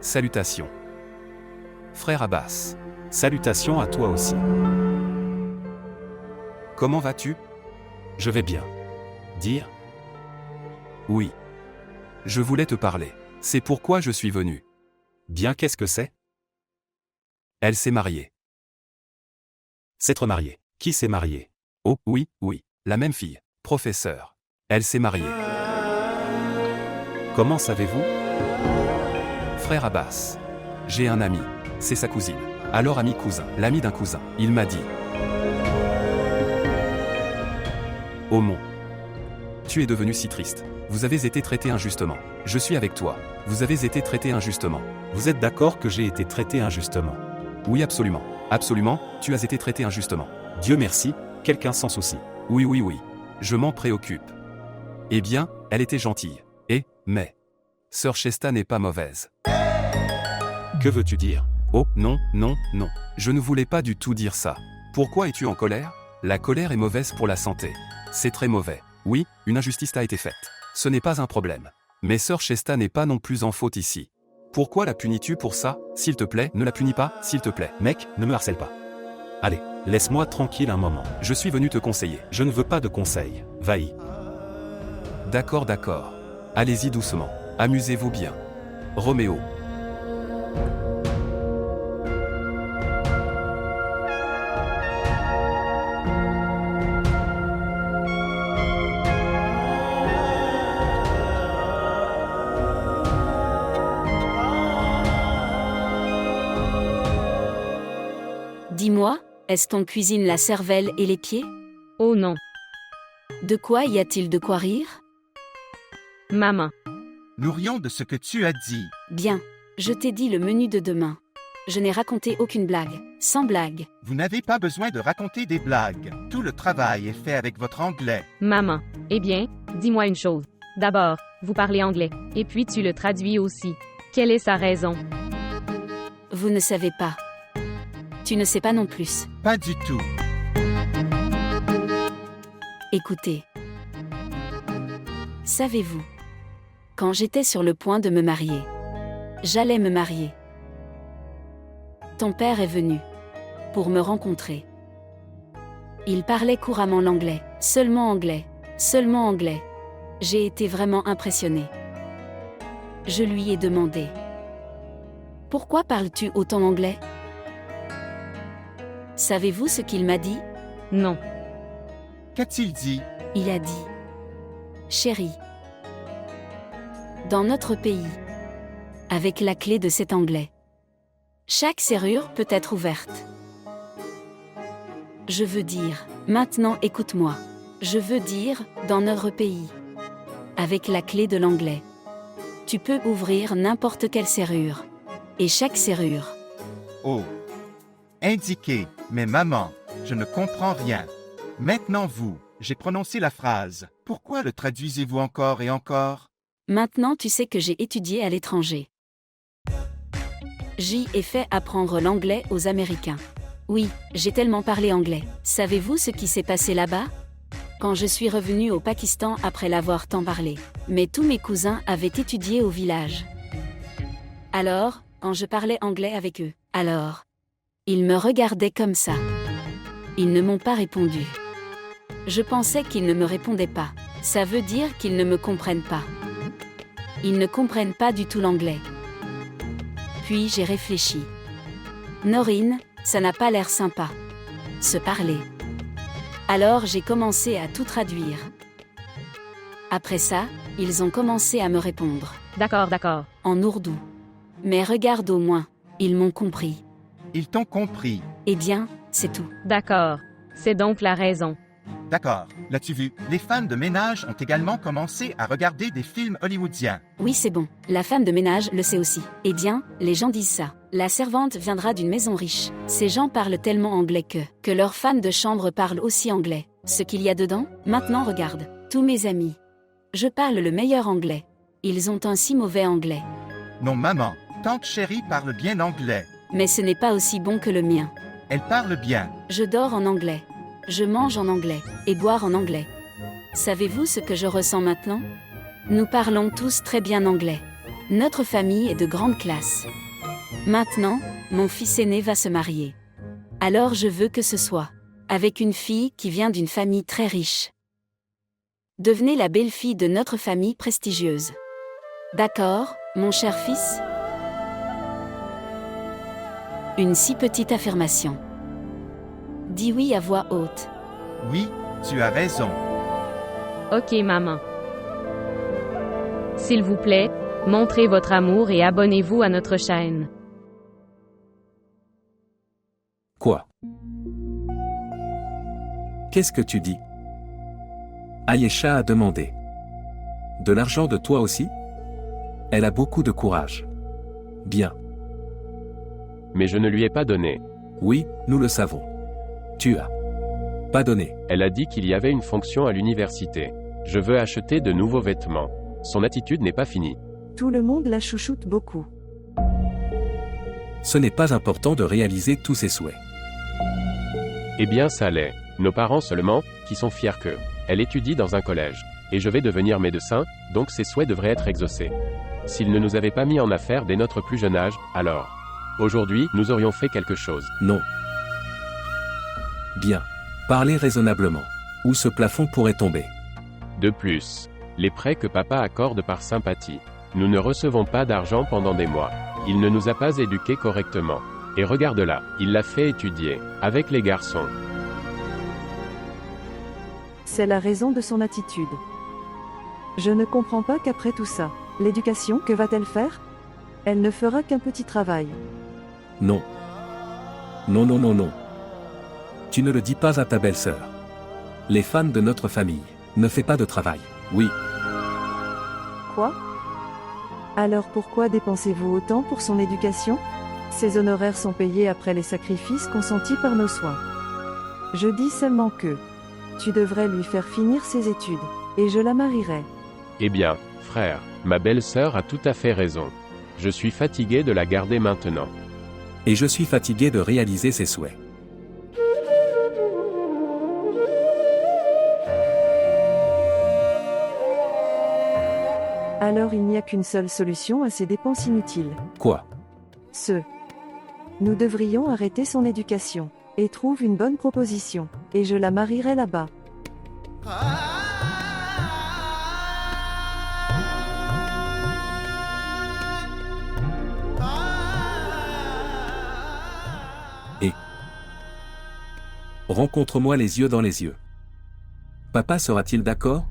Salutations. Frère Abbas. Salutations à toi aussi. Comment vas-tu? Je vais bien. Dire? Oui. Je voulais te parler. C'est pourquoi je suis venu. Bien, qu'est-ce que c'est? Elle s'est mariée. S'être marié. Qui s'est marié? Oh, oui, la même fille. Professeur. Elle s'est mariée. Comment savez-vous? Frère Abbas. J'ai un ami. C'est sa cousine. Alors ami-cousin. L'ami d'un cousin. Il m'a dit. Oh mon. Tu es devenu si triste. Vous avez été traité injustement. Je suis avec toi. Vous avez été traité injustement. Vous êtes d'accord que j'ai été traité injustement? Oui, absolument. Absolument, tu as été traité injustement. Dieu merci, quelqu'un s'en soucie. Oui. Je m'en préoccupe. Eh bien, elle était gentille. Mais. Sœur Shesta n'est pas mauvaise. Que veux-tu dire? Oh, non. Je ne voulais pas du tout dire ça. Pourquoi es-tu en colère? La colère est mauvaise pour la santé. C'est très mauvais. Oui, une injustice t'a été faite. Ce n'est pas un problème. Mais Sœur Shesta n'est pas non plus en faute ici. Pourquoi la punis-tu pour ça? S'il te plaît, ne la punis pas, s'il te plaît. Mec, ne me harcèle pas. Allez, laisse-moi tranquille un moment. Je suis venu te conseiller. Je ne veux pas de conseils. Va-y. D'accord. Allez-y doucement. Amusez-vous bien. Roméo. Dis-moi, est-ce qu'on cuisine la cervelle et les pieds? Oh non. De quoi y a-t-il de quoi rire? Maman. Nous rions de ce que tu as dit. Bien, je t'ai dit le menu de demain. Je n'ai raconté aucune blague, sans blague. Vous n'avez pas besoin de raconter des blagues. Tout le travail est fait avec votre anglais. Maman. Eh bien, dis-moi une chose. D'abord, vous parlez anglais, et puis tu le traduis aussi. Quelle est sa raison? Vous ne savez pas. Tu ne sais pas non plus. Pas du tout. Écoutez. Savez-vous, quand j'étais sur le point de me marier, j'allais me marier. Ton père est venu pour me rencontrer. Il parlait couramment l'anglais, seulement anglais. J'ai été vraiment impressionnée. Je lui ai demandé. Pourquoi parles-tu autant anglais? Savez-vous ce qu'il m'a dit? Non. Qu'a-t-il dit? Il a dit. Chérie. Dans notre pays. Avec la clé de cet anglais. Chaque serrure peut être ouverte. Je veux dire, maintenant écoute-moi. Je veux dire, dans notre pays. Avec la clé de l'anglais. Tu peux ouvrir n'importe quelle serrure. Et chaque serrure. Oh. Indiqué, mais maman, je ne comprends rien. Maintenant vous, j'ai prononcé la phrase. Pourquoi le traduisez-vous encore et encore? Maintenant tu sais que j'ai étudié à l'étranger. J'y ai fait apprendre l'anglais aux Américains. Oui, j'ai tellement parlé anglais. Savez-vous ce qui s'est passé là-bas? Quand je suis revenue au Pakistan après l'avoir tant parlé. Mais tous mes cousins avaient étudié au village. Alors, quand je parlais anglais avec eux, ils me regardaient comme ça. Ils ne m'ont pas répondu. Je pensais qu'ils ne me répondaient pas. Ça veut dire qu'ils ne me comprennent pas. Ils ne comprennent pas du tout l'anglais. Puis j'ai réfléchi. Norine, ça n'a pas l'air sympa. Se parler. Alors j'ai commencé à tout traduire. Après ça, ils ont commencé à me répondre. D'accord. En ourdou. Mais regarde au moins, ils m'ont compris. Ils t'ont compris. Eh bien, c'est tout. D'accord. C'est donc la raison. D'accord. L'as-tu vu? Les femmes de ménage ont également commencé à regarder des films hollywoodiens. Oui, c'est bon. La femme de ménage le sait aussi. Eh bien, les gens disent ça. La servante viendra d'une maison riche. Ces gens parlent tellement anglais que leurs femmes de chambre parlent aussi anglais. Ce qu'il y a dedans? Maintenant regarde. Tous mes amis. Je parle le meilleur anglais. Ils ont un si mauvais anglais. Non maman, tante chérie parle bien anglais. Mais ce n'est pas aussi bon que le mien. Elle parle bien. Je dors en anglais. Je mange en anglais. Et boire en anglais. Savez-vous ce que je ressens maintenant? Nous parlons tous très bien anglais. Notre famille est de grande classe. Maintenant, mon fils aîné va se marier. Alors je veux que ce soit avec une fille qui vient d'une famille très riche. Devenez la belle-fille de notre famille prestigieuse. D'accord, mon cher fils? Une si petite affirmation. Dis oui à voix haute. Oui, tu as raison. Ok, maman. S'il vous plaît, montrez votre amour et abonnez-vous à notre chaîne. Quoi? Qu'est-ce que tu dis? Ayesha a demandé. De l'argent de toi aussi? Elle a beaucoup de courage. Bien. Mais je ne lui ai pas donné. Oui, nous le savons. Tu as pas donné. Elle a dit qu'il y avait une fonction à l'université. Je veux acheter de nouveaux vêtements. Son attitude n'est pas finie. Tout le monde la chouchoute beaucoup. Ce n'est pas important de réaliser tous ses souhaits. Eh bien ça l'est. Nos parents seulement, qui sont fiers que. Elle étudie dans un collège. Et je vais devenir médecin, donc ses souhaits devraient être exaucés. S'ils ne nous avaient pas mis en affaire dès notre plus jeune âge, alors. Aujourd'hui, nous aurions fait quelque chose. Non. Bien. Parlez raisonnablement. Où ce plafond pourrait tomber. De plus, les prêts que papa accorde par sympathie. Nous ne recevons pas d'argent pendant des mois. Il ne nous a pas éduqués correctement. Et regarde là, il l'a fait étudier, avec les garçons. C'est la raison de son attitude. Je ne comprends pas qu'après tout ça, l'éducation, que va-t-elle faire? Elle ne fera qu'un petit travail. Non. Non, non, non, non. Tu ne le dis pas à ta belle-sœur. Les femmes de notre famille ne font pas de travail. Oui. Quoi? Alors pourquoi dépensez-vous autant pour son éducation? Ses honoraires sont payés après les sacrifices consentis par nos soins. Je dis seulement que tu devrais lui faire finir ses études, et je la marierai. Eh bien, frère, ma belle-sœur a tout à fait raison. Je suis fatigué de la garder maintenant. Et je suis fatigué de réaliser ses souhaits. Alors il n'y a qu'une seule solution à ces dépenses inutiles. Quoi? Nous devrions arrêter son éducation. Et trouve une bonne proposition. Et je la marierai là-bas. Et rencontre-moi les yeux dans les yeux. Papa sera-t-il d'accord?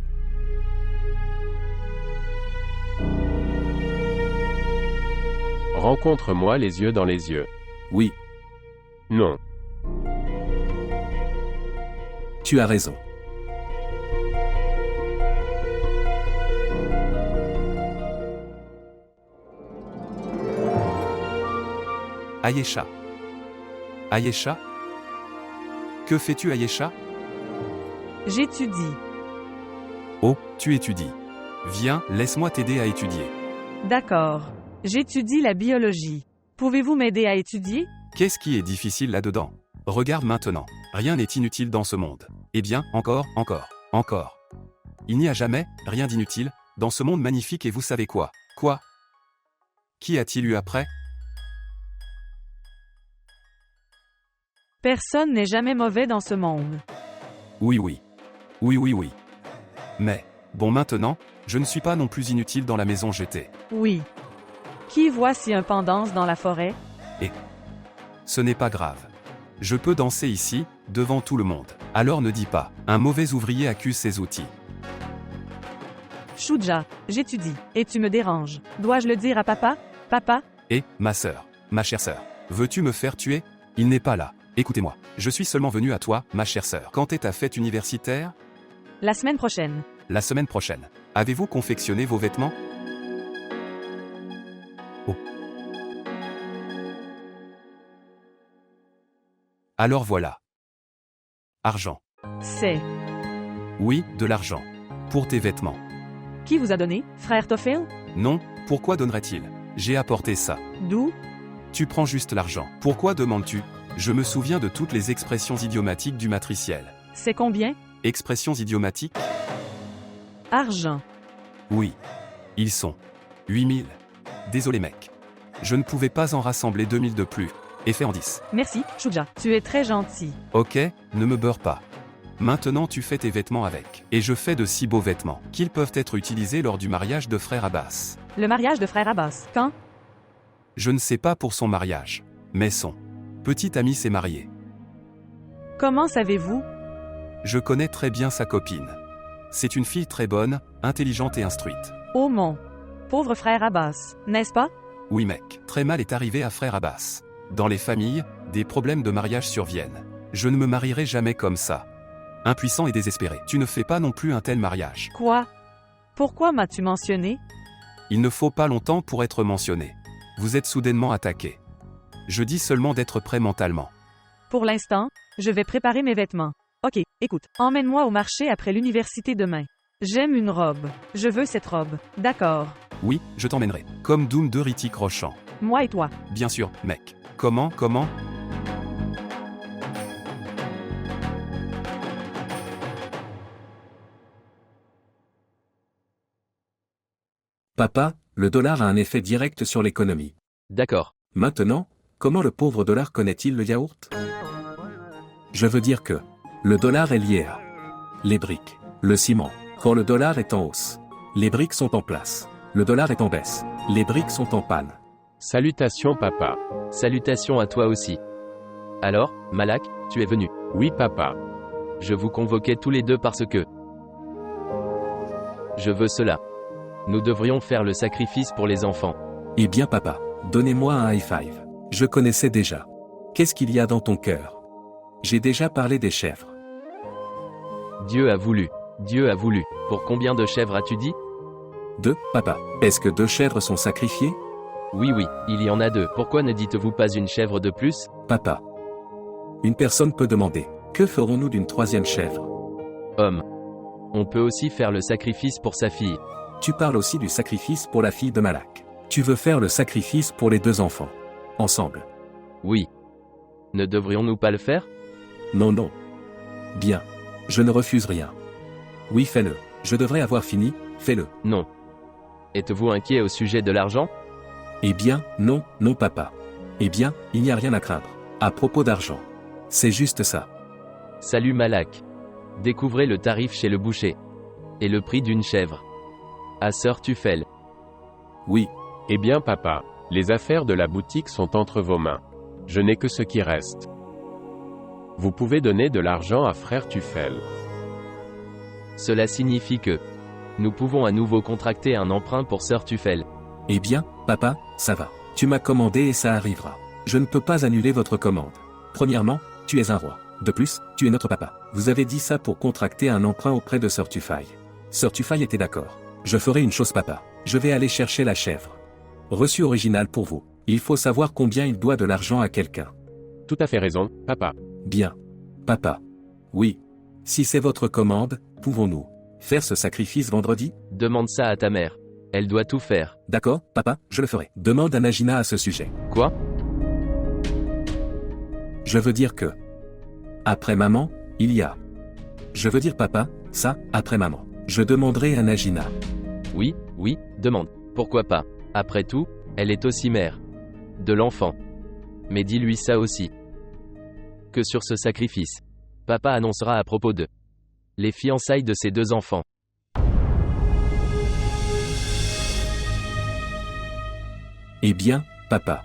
Rencontre-moi les yeux dans les yeux. Oui, Non. tu as raison. Ayesha. Ayesha? Que fais-tu, Ayesha? J'étudie. Oh, tu étudies. Viens, laisse-moi t'aider à étudier. D'accord. J'étudie la biologie. Pouvez-vous m'aider à étudier? Qu'est-ce qui est difficile là-dedans? Regarde maintenant. Rien n'est inutile dans ce monde. Eh bien, encore. Il n'y a jamais rien d'inutile dans ce monde magnifique et vous savez quoi? Quoi? Qui a-t-il eu après? Personne n'est jamais mauvais dans ce monde. Oui. Mais, bon maintenant, je ne suis pas non plus inutile dans la maison j'étais. Oui. Qui voit si un pan danse dans la forêt? Ce n'est pas grave. Je peux danser ici, devant tout le monde. Alors ne dis pas, un mauvais ouvrier accuse ses outils. Shuja, j'étudie, et tu me déranges. Dois-je le dire à papa? Papa? Et, ma sœur, ma chère sœur, veux-tu me faire tuer? Il n'est pas là. Écoutez-moi, je suis seulement venu à toi, ma chère sœur. Quand est ta fête universitaire? La semaine prochaine. La semaine prochaine. Avez-vous confectionné vos vêtements? Oh. Alors voilà. Argent. C'est. Oui, de l'argent. Pour tes vêtements. Qui vous a donné, frère Tophel? Non, pourquoi donnerait-il? J'ai apporté ça. D'où? Tu prends juste l'argent. Pourquoi demandes-tu? Je me souviens de toutes les expressions idiomatiques du matriciel. C'est combien? Expressions idiomatiques? Argent. Oui. Ils sont 8000. Désolé mec. Je ne pouvais pas en rassembler 2000 de plus. Et fais en 10. Merci, Shuja. Tu es très gentil. Ok, ne me beurre pas. Maintenant tu fais tes vêtements avec. Et je fais de si beaux vêtements qu'ils peuvent être utilisés lors du mariage de frère Abbas. Le mariage de frère Abbas. Quand? Je ne sais pas pour son mariage. Mais son petit ami s'est marié. Comment savez-vous? Je connais très bien sa copine. C'est une fille très bonne, intelligente et instruite. Oh mon pauvre frère Abbas, n'est-ce pas? Oui mec, très mal est arrivé à frère Abbas. Dans les familles, des problèmes de mariage surviennent. Je ne me marierai jamais comme ça. Impuissant et désespéré. Tu ne fais pas non plus un tel mariage. Quoi? Pourquoi m'as-tu mentionné? Il ne faut pas longtemps pour être mentionné. Vous êtes soudainement attaqué. Je dis seulement d'être prêt mentalement. Pour l'instant, je vais préparer mes vêtements. Ok, écoute, emmène-moi au marché après l'université demain. J'aime une robe. Je veux cette robe. D'accord. Oui, je t'emmènerai. Comme Doom de Ritchie Rochant. Moi et toi. Bien sûr, mec. Comment? Papa, le dollar a un effet direct sur l'économie. D'accord. Maintenant, comment le pauvre dollar connaît-il le yaourt? Je veux dire que le dollar est lié à les briques, le ciment. Quand le dollar est en hausse, les briques sont en place. Le dollar est en baisse, les briques sont en panne. Salutations papa. Salutations à toi aussi. Alors, Malak, tu es venu? Oui papa. Je vous convoquais tous les deux parce que je veux cela. Nous devrions faire le sacrifice pour les enfants. Eh bien papa, donnez-moi un high five. Je connaissais déjà. Qu'est-ce qu'il y a dans ton cœur? J'ai déjà parlé des chèvres. Dieu a voulu. Dieu a voulu. Pour combien de chèvres as-tu dit? 2, papa. Est-ce que 2 chèvres sont sacrifiées? Oui, il y en a 2. Pourquoi ne dites-vous pas une chèvre de plus? Papa. Une personne peut demander, que ferons-nous d'une 3e chèvre? Homme. On peut aussi faire le sacrifice pour sa fille. Tu parles aussi du sacrifice pour la fille de Malak. Tu veux faire le sacrifice pour les 2 enfants. Ensemble. Oui. Ne devrions-nous pas le faire? Non. Bien. Je ne refuse rien. Oui, fais-le. Je devrais avoir fini, fais-le. Non. Êtes-vous inquiet au sujet de l'argent? Eh bien, non, papa. Eh bien, il n'y a rien à craindre. À propos d'argent. C'est juste ça. Salut Malak. Découvrez le tarif chez le boucher. Et le prix d'une chèvre. À Sœur Tufel. Oui. Eh bien papa, les affaires de la boutique sont entre vos mains. Je n'ai que ce qui reste. Vous pouvez donner de l'argent à frère Tufel. Cela signifie que nous pouvons à nouveau contracter un emprunt pour Sœur Tufel. Eh bien, papa, ça va. Tu m'as commandé et ça arrivera. Je ne peux pas annuler votre commande. Premièrement, tu es un roi. De plus, tu es notre papa. Vous avez dit ça pour contracter un emprunt auprès de Sœur Tufel. Sœur Tufel était d'accord. Je ferai une chose papa. Je vais aller chercher la chèvre. Reçu original pour vous. Il faut savoir combien il doit de l'argent à quelqu'un. Tout à fait raison, papa. Bien. Papa. Oui. Si c'est votre commande, pouvons-nous faire ce sacrifice vendredi? Demande ça à ta mère. Elle doit tout faire. D'accord, papa, je le ferai. Demande à Najina à ce sujet. Quoi? Je veux dire que après maman, il y a. Je veux dire papa, ça, après maman. Je demanderai à Najina. Oui, demande. Pourquoi pas? Après tout, elle est aussi mère de l'enfant. Mais dis-lui ça aussi. Que sur ce sacrifice, papa annoncera à propos de les fiançailles de ses 2 enfants. Eh bien, papa.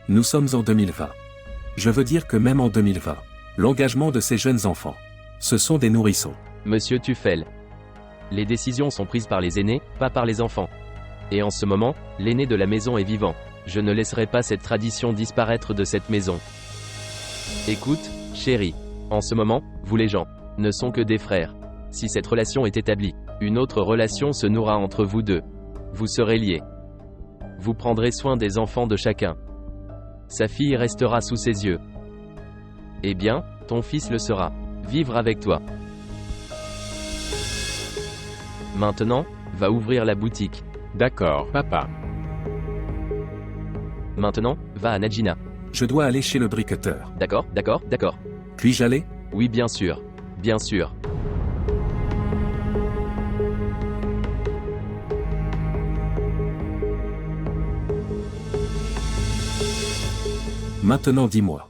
Nous sommes en 2020. Je veux dire que même en 2020, l'engagement de ces jeunes enfants, ce sont des nourrissons. Monsieur Tufel. Les décisions sont prises par les aînés, pas par les enfants. Et en ce moment, l'aîné de la maison est vivant. Je ne laisserai pas cette tradition disparaître de cette maison. Écoute, chérie. En ce moment, vous les gens, ne sont que des frères. Si cette relation est établie, une autre relation se nouera entre vous deux. Vous serez liés. Vous prendrez soin des enfants de chacun. Sa fille restera sous ses yeux. Eh bien, ton fils le sera. Vivre avec toi. Maintenant, va ouvrir la boutique. D'accord, papa. Maintenant, va à Najina. Je dois aller chez le briqueteur. D'accord. Puis-je aller? Oui, bien sûr. Bien sûr. Maintenant dis-moi.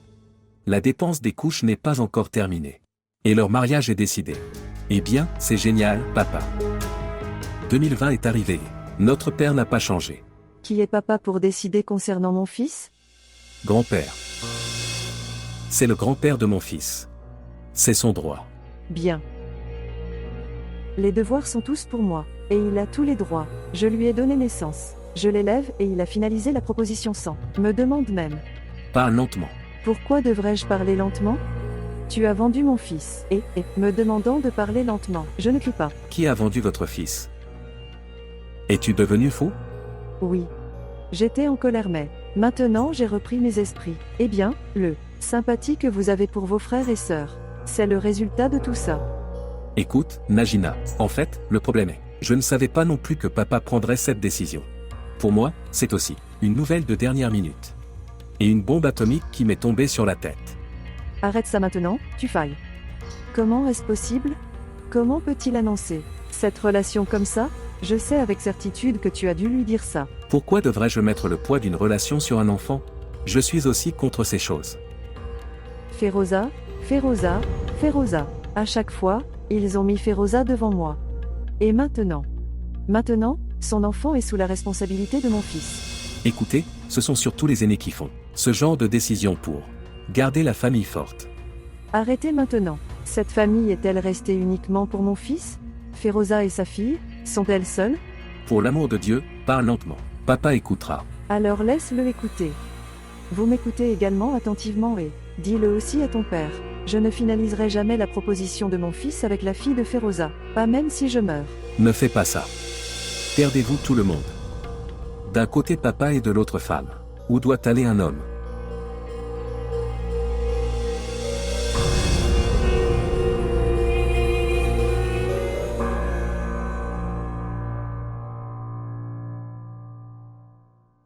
La dépense des couches n'est pas encore terminée. Et leur mariage est décidé. Eh bien, c'est génial, papa. 2020 est arrivé. Notre père n'a pas changé. Qui est papa pour décider concernant mon fils? Grand-père. C'est le grand-père de mon fils. C'est son droit. Bien. Les devoirs sont tous pour moi, et il a tous les droits. Je lui ai donné naissance. Je l'élève et il a finalisé la proposition 100. Me demande même. Parle lentement. Pourquoi devrais-je parler lentement? Tu as vendu mon fils, et, me demandant de parler lentement. Je ne crie pas. Qui a vendu votre fils? Es-tu devenu fou? Oui. J'étais en colère mais, maintenant j'ai repris mes esprits. Eh bien, le sympathie que vous avez pour vos frères et sœurs, c'est le résultat de tout ça. Écoute, Najina, en fait, le problème est, je ne savais pas non plus que papa prendrait cette décision. Pour moi, c'est aussi une nouvelle de dernière minute. Et une bombe atomique qui m'est tombée sur la tête. Arrête ça maintenant, tu failles. Comment est-ce possible? Comment peut-il annoncer cette relation comme ça? Je sais avec certitude que tu as dû lui dire ça. Pourquoi devrais-je mettre le poids d'une relation sur un enfant? Je suis aussi contre ces choses. Féroza, Féroza, Féroza. À chaque fois, ils ont mis Féroza devant moi. Et maintenant, son enfant est sous la responsabilité de mon fils. Écoutez, ce sont surtout les aînés qui font ce genre de décision pour garder la famille forte. Arrêtez maintenant. Cette famille est-elle restée uniquement pour mon fils? Féroza et sa fille, sont-elles seules? Pour l'amour de Dieu, parle lentement. Papa écoutera. Alors laisse-le écouter. Vous m'écoutez également attentivement et dis-le aussi à ton père. Je ne finaliserai jamais la proposition de mon fils avec la fille de Féroza, pas même si je meurs. Ne fais pas ça. Perdez-vous tout le monde. D'un côté papa et de l'autre femme. Où doit aller un homme?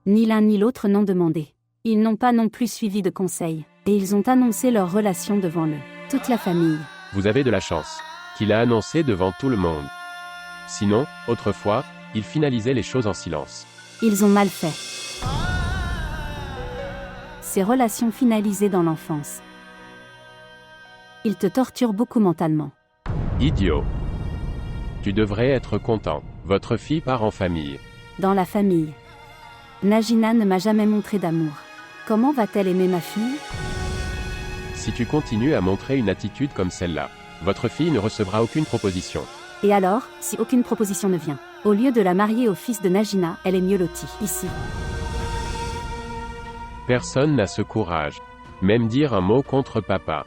Ni l'un ni l'autre n'ont demandé. Ils n'ont pas non plus suivi de conseils, et ils ont annoncé leur relation devant toute la famille. Vous avez de la chance. Qu'il a annoncé devant tout le monde. Sinon, autrefois, il finalisait les choses en silence. Ils ont mal fait. Ces relations finalisées dans l'enfance. Ils te torturent beaucoup mentalement. Idiot. Tu devrais être content. Votre fille part en famille. Dans la famille. Najina ne m'a jamais montré d'amour. Comment va-t-elle aimer ma fille? Si tu continues à montrer une attitude comme celle-là, votre fille ne recevra aucune proposition. Et alors, si aucune proposition ne vient, au lieu de la marier au fils de Najina, elle est mieux lotie, ici. Personne n'a ce courage. Même dire un mot contre papa.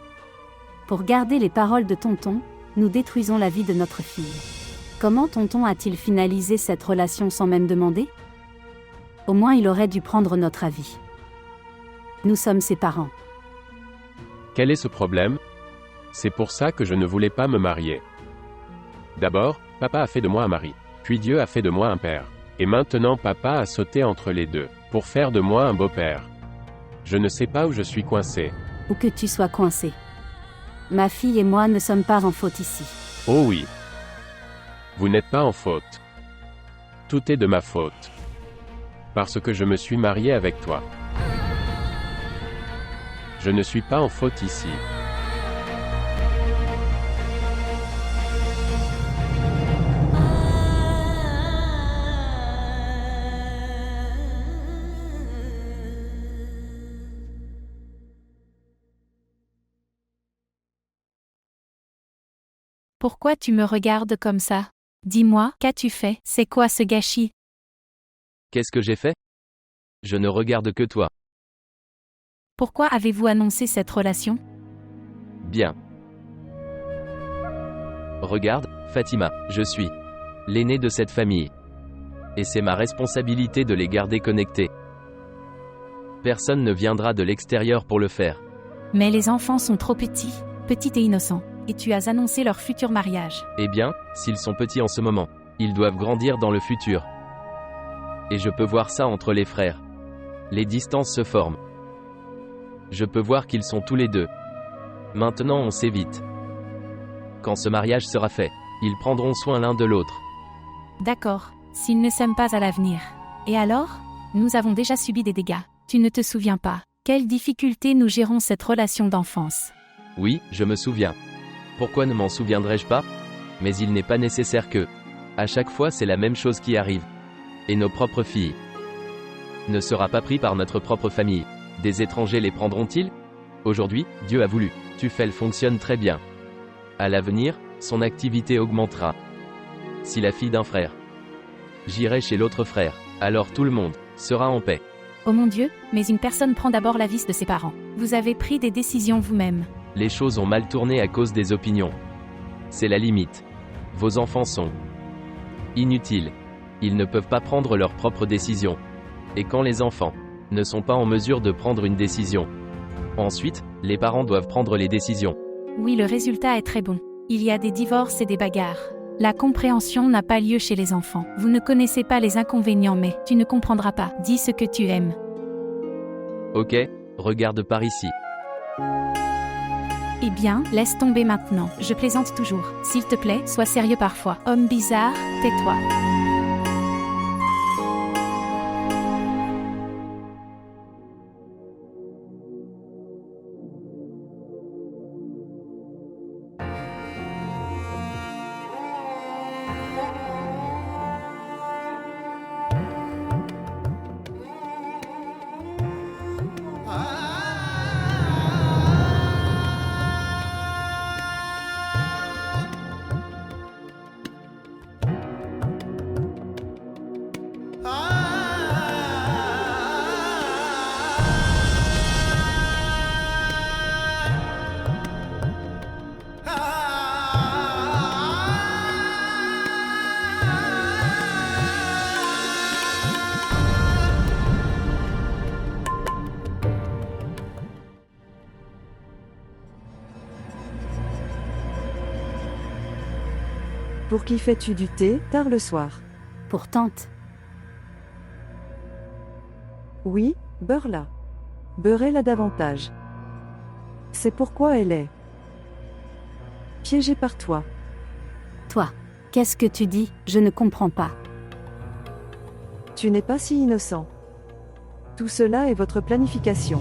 Pour garder les paroles de tonton, nous détruisons la vie de notre fille. Comment tonton a-t-il finalisé cette relation sans même demander? Au moins il aurait dû prendre notre avis. Nous sommes ses parents. Quel est ce problème? C'est pour ça que je ne voulais pas me marier. D'abord, papa a fait de moi un mari. Puis Dieu a fait de moi un père. Et maintenant papa a sauté entre les deux, pour faire de moi un beau-père. Je ne sais pas où je suis coincé. Ou que tu sois coincé. Ma fille et moi ne sommes pas en faute ici. Oh oui. Vous n'êtes pas en faute. Tout est de ma faute. Parce que je me suis marié avec toi. Je ne suis pas en faute ici. Pourquoi tu me regardes comme ça? Dis-moi, qu'as-tu fait? C'est quoi ce gâchis? Qu'est-ce que j'ai fait? Je ne regarde que toi. Pourquoi avez-vous annoncé cette relation? Bien. Regarde, Fatima, je suis l'aîné de cette famille. Et c'est ma responsabilité de les garder connectés. Personne ne viendra de l'extérieur pour le faire. Mais les enfants sont trop petits et innocents. Et tu as annoncé leur futur mariage. Eh bien, s'ils sont petits en ce moment, ils doivent grandir dans le futur. Et je peux voir ça entre les frères. Les distances se forment. Je peux voir qu'ils sont tous les deux. Maintenant on sait vite. Quand ce mariage sera fait, ils prendront soin l'un de l'autre. D'accord, s'ils ne s'aiment pas à l'avenir. Et alors? Nous avons déjà subi des dégâts. Tu ne te souviens pas. quelle difficulté nous gérons cette relation d'enfance. Oui, je me souviens. Pourquoi ne m'en souviendrais-je pas? Mais il n'est pas nécessaire que. À chaque fois c'est la même chose qui arrive. Et nos propres filles ne sera pas pris par notre propre famille. Des étrangers les prendront-ils? Aujourd'hui, Dieu a voulu. Tufel fonctionne très bien. À l'avenir, son activité augmentera. Si la fille d'un frère j'irai chez l'autre frère, alors tout le monde sera en paix. Oh mon Dieu, mais une personne prend d'abord la vie de ses parents. Vous avez pris des décisions vous-même. Les choses ont mal tourné à cause des opinions. C'est la limite. Vos enfants sont inutiles. Ils ne peuvent pas prendre leurs propres décisions. Et quand les enfants ne sont pas en mesure de prendre une décision, ensuite, les parents doivent prendre les décisions. Oui, le résultat est très bon. Il y a des divorces et des bagarres. La compréhension n'a pas lieu chez les enfants. Vous ne connaissez pas les inconvénients, mais tu ne comprendras pas. Dis ce que tu aimes. Ok, regarde par ici. Eh bien, laisse tomber maintenant. Je plaisante toujours. S'il te plaît, sois sérieux parfois. Homme bizarre, tais-toi. Pour qui fais-tu du thé, tard le soir? Pour tante. Oui, beurre-la. Beurrez-la davantage. C'est pourquoi elle est piégée par toi. Toi. Qu'est-ce que tu dis? Je ne comprends pas. Tu n'es pas si innocent. Tout cela est votre planification.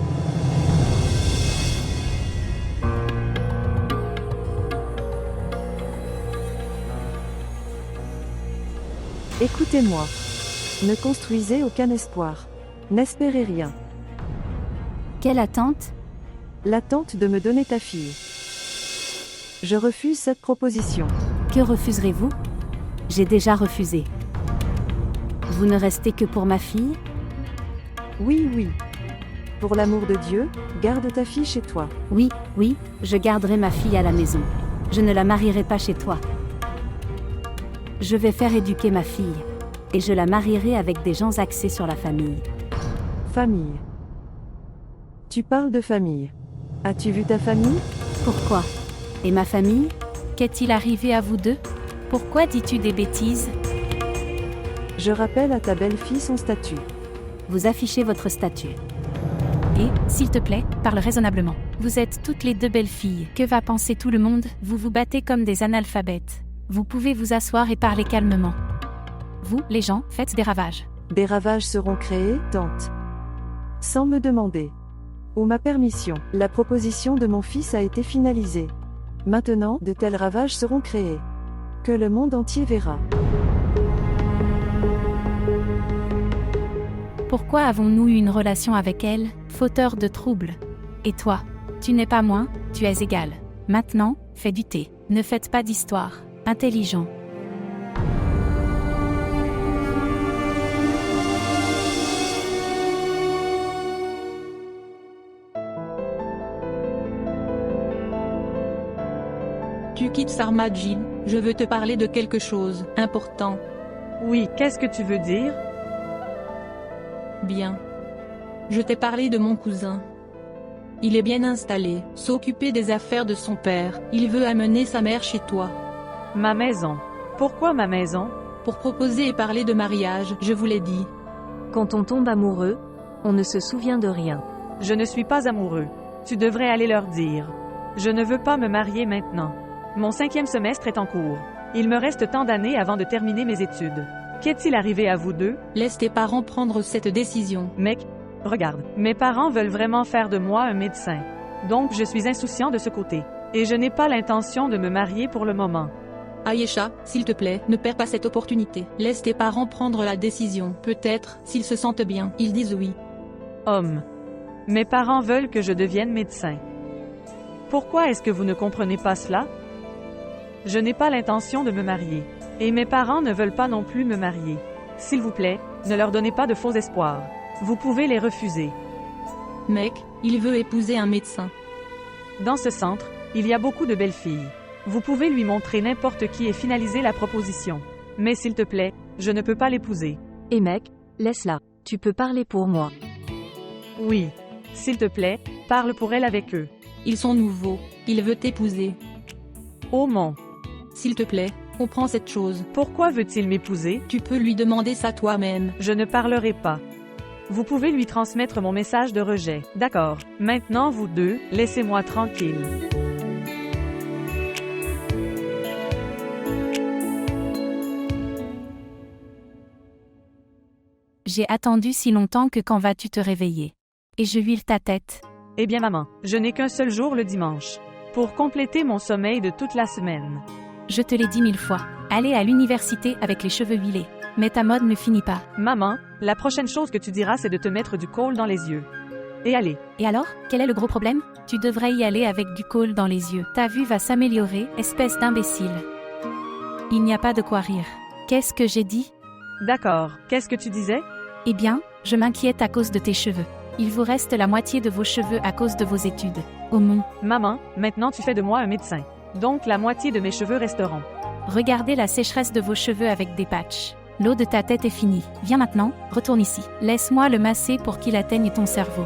Écoutez-moi. Ne construisez aucun espoir. N'espérez rien. Quelle attente? L'attente de me donner ta fille. Je refuse cette proposition. Que refuserez-vous? J'ai déjà refusé. Vous ne restez que pour ma fille? Oui, oui. Pour l'amour de Dieu, garde ta fille chez toi. Oui, oui, je garderai ma fille à la maison. Je ne la marierai pas chez toi. Je vais faire éduquer ma fille. Et je la marierai avec des gens axés sur la famille. Famille. Tu parles de famille. As-tu vu ta famille? Pourquoi? Et ma famille? Qu'est-il arrivé à vous deux? Pourquoi dis-tu des bêtises? Je rappelle à ta belle-fille son statut. Vous affichez votre statut. Et, s'il te plaît, parle raisonnablement. Vous êtes toutes les deux belles filles. Que va penser tout le monde? Vous vous battez comme des analphabètes. Vous pouvez vous asseoir et parler calmement. Vous, les gens, faites des ravages. Des ravages seront créés, tante. Sans me demander. Ou ma permission. La proposition de mon fils a été finalisée. Maintenant, de tels ravages seront créés. Que le monde entier verra. Pourquoi avons-nous eu une relation avec elle, fauteur de troubles? Et toi? Tu n'es pas moins, tu es égal. Maintenant, fais du thé. Ne faites pas d'histoire. Intelligent. Tu quittes Sarmadji, je veux te parler de quelque chose important. Oui, qu'est-ce que tu veux dire? Bien. Je t'ai parlé de mon cousin. Il est bien installé, s'occuper des affaires de son père. Il veut amener sa mère chez toi. Ma maison. Pourquoi ma maison? Pour proposer et parler de mariage, je vous l'ai dit. Quand on tombe amoureux, on ne se souvient de rien. Je ne suis pas amoureux. Tu devrais aller leur dire. Je ne veux pas me marier maintenant. Mon 5e semestre est en cours. Il me reste tant d'années avant de terminer mes études. Qu'est-il arrivé à vous deux? Laisse tes parents prendre cette décision. Mec, Regarde, mes parents veulent vraiment faire de moi un médecin. Donc je suis insouciant de ce côté. Et je n'ai pas l'intention de me marier pour le moment. Aïcha, s'il te plaît, ne perds pas cette opportunité. Laisse tes parents prendre la décision. Peut-être, s'ils se sentent bien, ils disent oui. Homme. Mes parents veulent que je devienne médecin. Pourquoi est-ce que vous ne comprenez pas cela? Je n'ai pas l'intention de me marier. Et mes parents ne veulent pas non plus me marier. S'il vous plaît, ne leur donnez pas de faux espoirs. Vous pouvez les refuser. Mec, il veut épouser un médecin. Dans ce centre, il y a beaucoup de belles filles. Vous pouvez lui montrer n'importe qui et finaliser la proposition. Mais s'il te plaît, je ne peux pas l'épouser. Et mec, laisse-la. Tu peux parler pour moi. Oui. S'il te plaît, parle pour elle avec eux. Ils sont nouveaux. Il veut t'épouser. Oh mon. S'il te plaît, comprends cette chose. Pourquoi veut-il m'épouser? Tu peux lui demander ça toi-même. Je ne parlerai pas. Vous pouvez lui transmettre mon message de rejet. D'accord. Maintenant vous deux, laissez-moi tranquille. J'ai attendu si longtemps que quand vas-tu te réveiller? Et je huile ta tête. Eh bien maman, je n'ai qu'un seul jour le dimanche. Pour compléter mon sommeil de toute la semaine. Je te l'ai dit 1000 fois. Aller à l'université avec les cheveux huilés. Mais ta mode ne finit pas. Maman, la prochaine chose que tu diras c'est de te mettre du kohl dans les yeux. Et allez. Et alors, quel est le gros problème? Tu devrais y aller avec du kohl dans les yeux. Ta vue va s'améliorer, espèce d'imbécile. Il n'y a pas de quoi rire. Qu'est-ce que j'ai dit? D'accord, qu'est-ce que tu disais? Eh bien, je m'inquiète à cause de tes cheveux. Il vous reste la moitié de vos cheveux à cause de vos études. Oh mon. Maman, maintenant tu fais de moi un médecin. Donc la moitié de mes cheveux resteront. Regardez la sécheresse de vos cheveux avec des patchs. L'eau de ta tête est finie. Viens maintenant, retourne ici. Laisse-moi le masser pour qu'il atteigne ton cerveau.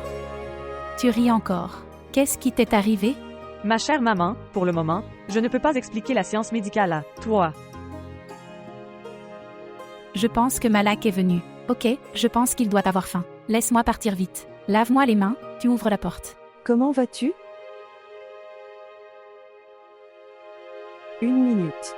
Tu ris encore. Qu'est-ce qui t'est arrivé? Ma chère maman, pour le moment, je ne peux pas expliquer la science médicale à toi. Je pense que Malak est venu. Ok, je pense qu'il doit avoir faim. Laisse-moi partir vite. Lave-moi les mains, tu ouvres la porte. Comment vas-tu? 1 minute.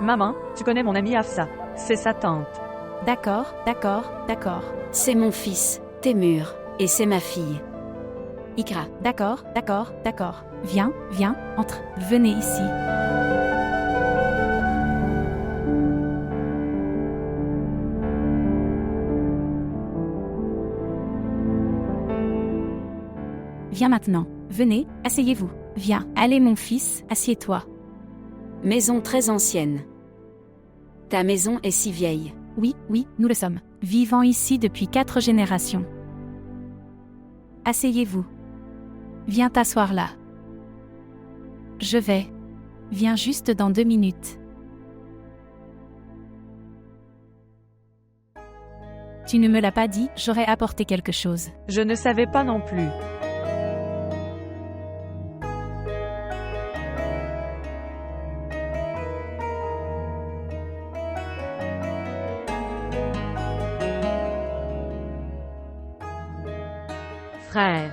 Maman, tu connais mon amie Hafsa. C'est sa tante. D'accord, d'accord, d'accord. C'est mon fils, Témur, et c'est ma fille. Ikra. D'accord, d'accord, d'accord. Viens, viens, entre. Venez ici. Viens maintenant. Venez, asseyez-vous. Viens. Allez mon fils, assieds-toi. Maison très ancienne. Ta maison est si vieille. Oui, oui, nous le sommes. Vivant ici depuis 4 générations. Asseyez-vous. Viens t'asseoir là. Je vais. Viens juste dans 2 minutes. Tu ne me l'as pas dit, j'aurais apporté quelque chose. Je ne savais pas non plus. Frère,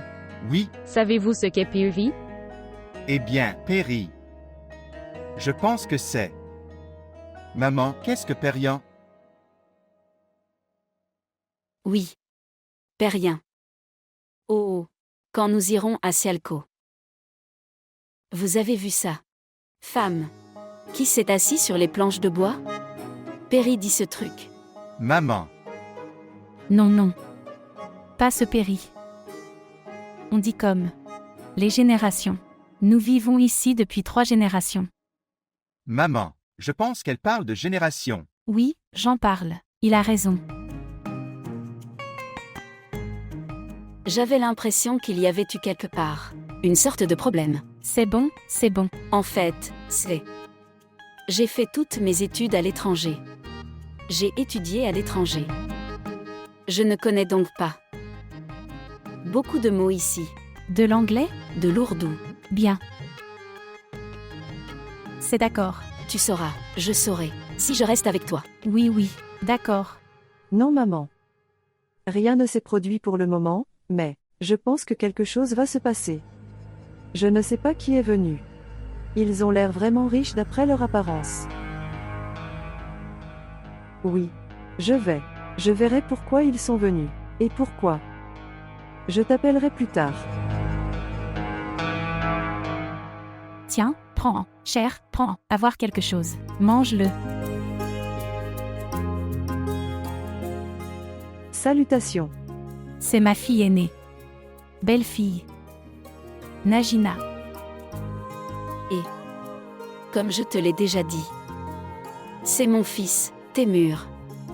Oui, savez-vous ce qu'est Péri? eh bien, Péri. Je pense que c'est. Maman, qu'est-ce que Périan? Oui. Périen. Oh oh. Quand nous irons à Sialco. Vous avez vu ça? Femme. Qui s'est assis sur les planches de bois? Péri dit ce truc. Maman. Non, non. Pas ce Péri. On dit comme. Les générations. Nous vivons ici depuis 3 générations. Maman. Je pense qu'elle parle de génération. Oui, j'en parle. Il a raison. J'avais l'impression qu'il y avait eu quelque part une sorte de problème. C'est bon, c'est bon. En fait, j'ai fait toutes mes études à l'étranger. J'ai étudié à l'étranger. Je ne connais donc pas beaucoup de mots ici. De l'anglais? De l'ourdou. Bien. C'est d'accord. Tu sauras, je saurai, si je reste avec toi. Oui, oui, d'accord. Non, maman. Rien ne s'est produit pour le moment, mais je pense que quelque chose va se passer. Je ne sais pas qui est venu. Ils ont l'air vraiment riches d'après leur apparence. Oui. Je verrai pourquoi ils sont venus. Et pourquoi. Je t'appellerai plus tard. Tiens, prends, cher, prends, avoir quelque chose. Mange-le. Salutations. C'est ma fille aînée. Belle fille. Najina. Et, comme je te l'ai déjà dit, c'est mon fils, Témur.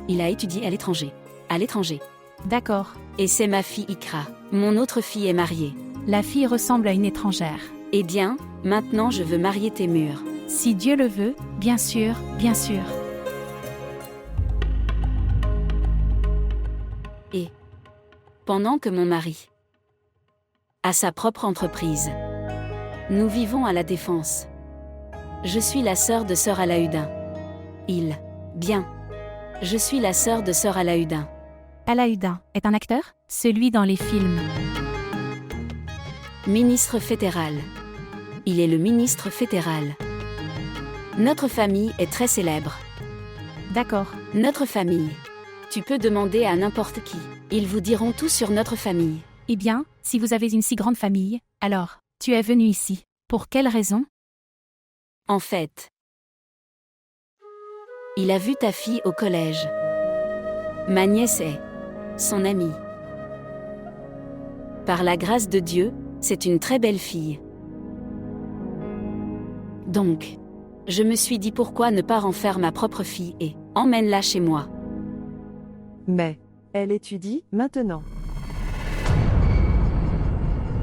Il a étudié à l'étranger. À l'étranger. D'accord. Et c'est ma fille Ikra. Mon autre fille est mariée. La fille ressemble à une étrangère. Eh bien, maintenant je veux marier Témur. Si Dieu le veut, bien sûr, bien sûr. Et, pendant que mon mari a sa propre entreprise, nous vivons à la Défense. Je suis la sœur de sœur Alahuddin. Bien. Je suis la sœur de sœur Alahuddin. Alahuddin est un acteur? Celui dans les films. Ministre fédéral. Il est le ministre fédéral. Notre famille est très célèbre. D'accord. Notre famille. Tu peux demander à n'importe qui. Ils vous diront tout sur notre famille. Eh bien, si vous avez une si grande famille, alors, tu es venu ici. Pour quelle raison? En fait, il a vu ta fille au collège. Ma nièce est son amie. Par la grâce de Dieu, c'est une très belle fille. Donc, je me suis dit pourquoi ne pas en faire ma propre fille et emmène-la chez moi. Mais, elle étudie maintenant.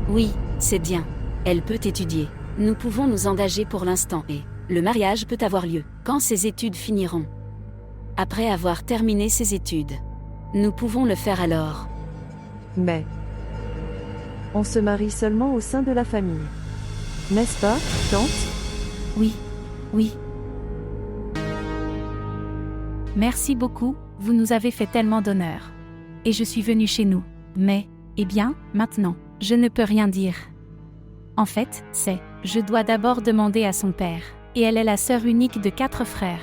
Oui, c'est bien. Elle peut étudier. Nous pouvons nous engager pour l'instant et le mariage peut avoir lieu quand ses études finiront. Après avoir terminé ses études, nous pouvons le faire alors. Mais, on se marie seulement au sein de la famille. N'est-ce pas, tante? Oui, oui. Merci beaucoup, vous nous avez fait tellement d'honneur. Et je suis venue chez nous. Mais, eh bien, maintenant, je ne peux rien dire. En fait, je dois d'abord demander à son père. Et elle est la sœur unique de 4 frères.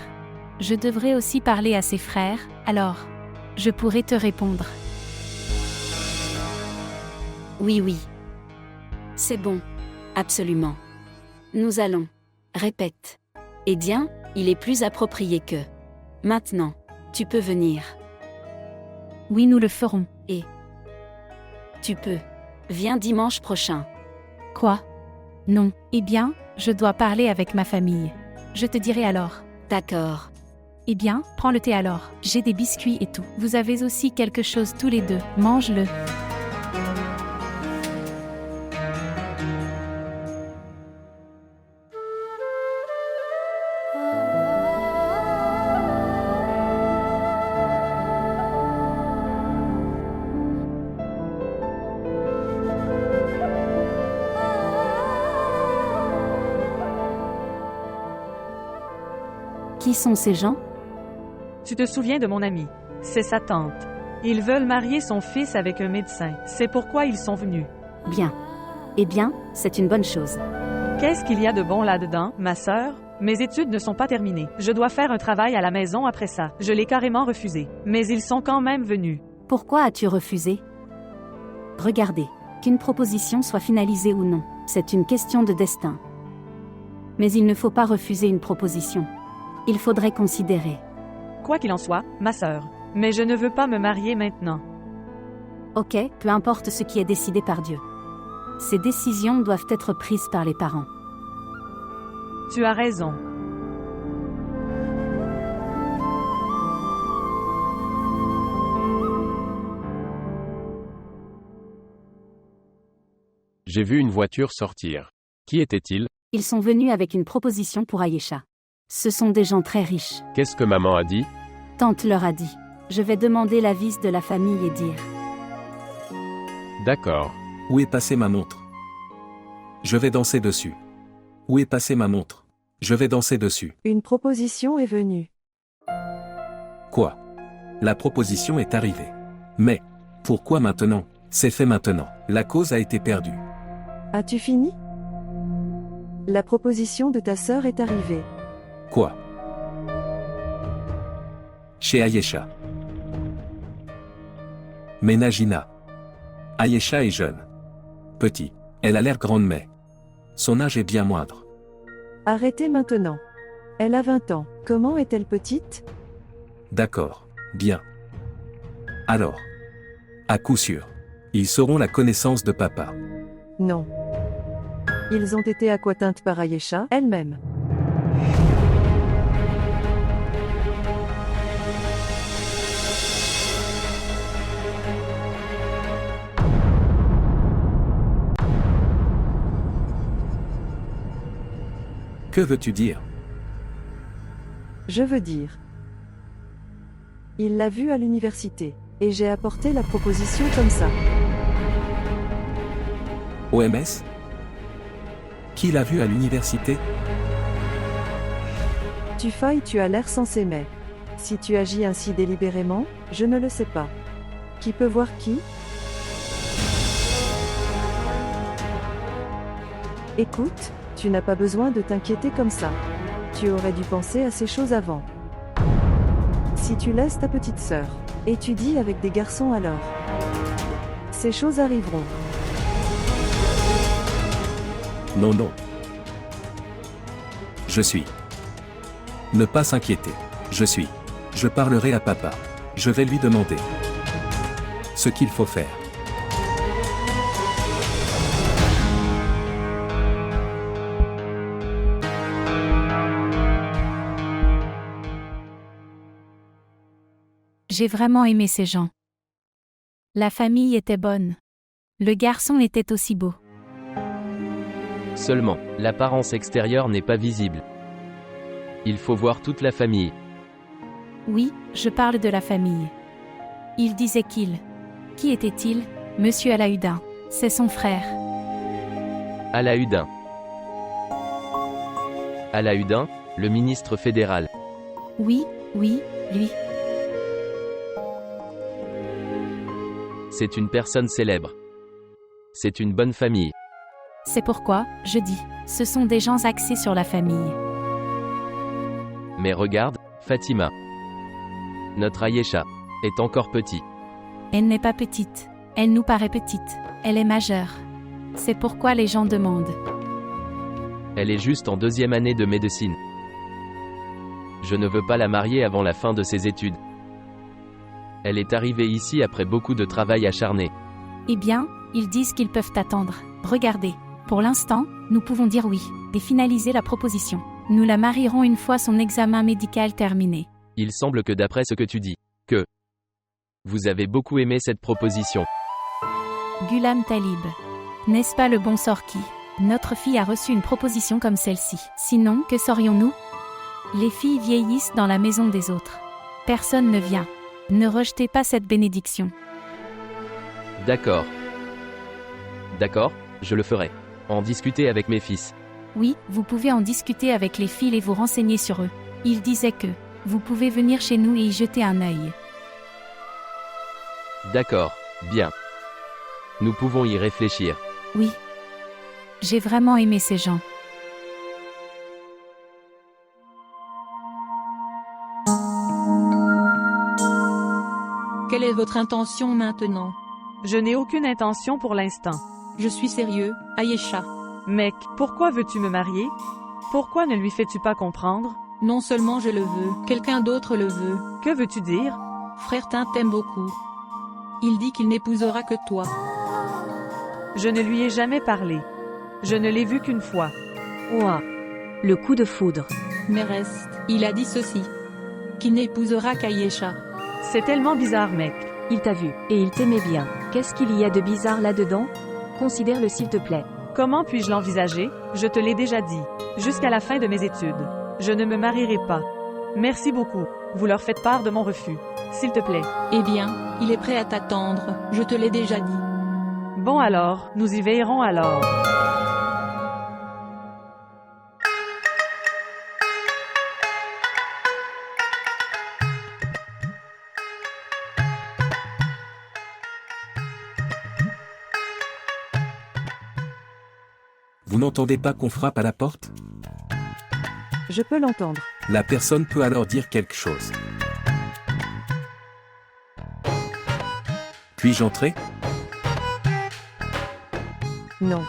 Je devrais aussi parler à ses frères, alors, je pourrais te répondre. Oui, oui. C'est bon. Absolument. Nous allons. Répète. Eh bien, il est plus approprié que. Maintenant, tu peux venir. Oui, nous le ferons. Et. Tu peux. Viens dimanche prochain. Quoi? Non. Eh bien, je dois parler avec ma famille. Je te dirai alors. D'accord. Eh bien, prends le thé alors. J'ai des biscuits et tout. Vous avez aussi quelque chose tous les deux. Mange-le. Qui sont ces gens? Tu te souviens de mon ami? C'est sa tante. Ils veulent marier son fils avec un médecin. C'est pourquoi ils sont venus. Bien. Eh bien, c'est une bonne chose. Qu'est-ce qu'il y a de bon là-dedans, ma sœur? Mes études ne sont pas terminées. Je dois faire un travail à la maison après ça. Je l'ai carrément refusé. Mais ils sont quand même venus. Pourquoi as-tu refusé? Regardez, qu'une proposition soit finalisée ou non, c'est une question de destin. Mais il ne faut pas refuser une proposition. Il faudrait considérer. Quoi qu'il en soit, ma sœur. Mais je ne veux pas me marier maintenant. Ok, peu importe ce qui est décidé par Dieu. Ces décisions doivent être prises par les parents. Tu as raison. J'ai vu une voiture sortir. Qui était-il? Ils sont venus avec une proposition pour Ayesha. Ce sont des gens très riches. Qu'est-ce que maman a dit? Tante leur a dit. Je vais demander l'avis de la famille et dire. D'accord. Où est passée ma montre? Je vais danser dessus. Où est passée ma montre? Je vais danser dessus. Une proposition est venue. Quoi? La proposition est arrivée. Mais, pourquoi maintenant? C'est fait maintenant. La cause a été perdue. As-tu fini? La proposition de ta sœur est arrivée. Quoi? Chez Ayesha. Mais Najina. Ayesha est jeune. Petit. Elle a l'air grande mais. Son âge est bien moindre. Arrêtez maintenant. Elle a 20 ans. Comment est-elle petite? D'accord. Bien. Alors. À coup sûr. Ils sauront la connaissance de papa. Non. Ils ont été aquateintes par Ayesha elle-même. Que veux-tu dire? Je veux dire. Il l'a vue à l'université. Et j'ai apporté la proposition comme ça. OMS? Qui l'a vu à l'université? Tu as l'air sensé mais. Si tu agis ainsi délibérément, je ne le sais pas. Qui peut voir qui? Écoute, tu n'as pas besoin de t'inquiéter comme ça. Tu aurais dû penser à ces choses avant. Si tu laisses ta petite sœur étudier avec des garçons alors, ces choses arriveront. Non, non. Je suis. Ne pas s'inquiéter. Je suis. Je parlerai à papa. Je vais lui demander ce qu'il faut faire. J'ai vraiment aimé ces gens. La famille était bonne. Le garçon était aussi beau. Seulement, l'apparence extérieure n'est pas visible. Il faut voir toute la famille. Oui, je parle de la famille. Il disait qu'il. Qui était-il? Monsieur Alahuddin. C'est son frère. Alahuddin. Alahuddin, le ministre fédéral. Oui, lui. C'est une personne célèbre. C'est une bonne famille. C'est pourquoi, je dis, ce sont des gens axés sur la famille. Mais regarde, Fatima. Notre Ayesha est encore petite. Elle n'est pas petite. Elle nous paraît petite. Elle est majeure. C'est pourquoi les gens demandent. Elle est juste en 2e année de médecine. Je ne veux pas la marier avant la fin de ses études. Elle est arrivée ici après beaucoup de travail acharné. Eh bien, ils disent qu'ils peuvent attendre. Regardez. Pour l'instant, nous pouvons dire oui, et finaliser la proposition. Nous la marierons une fois son examen médical terminé. Il semble que d'après ce que tu dis, que vous avez beaucoup aimé cette proposition. Ghulam Talib. N'est-ce pas le bon Sorki? Notre fille a reçu une proposition comme celle-ci. Sinon, que saurions-nous? Les filles vieillissent dans la maison des autres. Personne ne vient. Ne rejetez pas cette bénédiction. D'accord. D'accord, je le ferai. En discuter avec mes fils. Oui, vous pouvez en discuter avec les filles et vous renseigner sur eux. Ils disaient que vous pouvez venir chez nous et y jeter un œil. D'accord, bien. Nous pouvons y réfléchir. Oui. J'ai vraiment aimé ces gens. Quelle est votre intention maintenant? Je n'ai aucune intention pour l'instant. Je suis sérieux, Ayesha. Mec, pourquoi veux-tu me marier? Pourquoi ne lui fais-tu pas comprendre? Non seulement je le veux, quelqu'un d'autre le veut. Que veux-tu dire? Frère Tin t'aime beaucoup. Il dit qu'il n'épousera que toi. Je ne lui ai jamais parlé. Je ne l'ai vu qu'une fois. Ouah. Le coup de foudre. Mais reste, il a dit ceci. Qu'il n'épousera qu'Ayesha. C'est tellement bizarre, mec. Il t'a vu, et il t'aimait bien. Qu'est-ce qu'il y a de bizarre là-dedans? Considère-le s'il te plaît. Comment puis-je l'envisager? Je te l'ai déjà dit. Jusqu'à la fin de mes études. Je ne me marierai pas. Merci beaucoup. Vous leur faites part de mon refus. S'il te plaît. Eh bien, il est prêt à t'attendre, je te l'ai déjà dit. Bon alors, nous y veillerons alors. Vous n'entendez pas qu'on frappe à la porte? Je peux l'entendre. La personne peut alors dire quelque chose. Puis-je entrer? Non.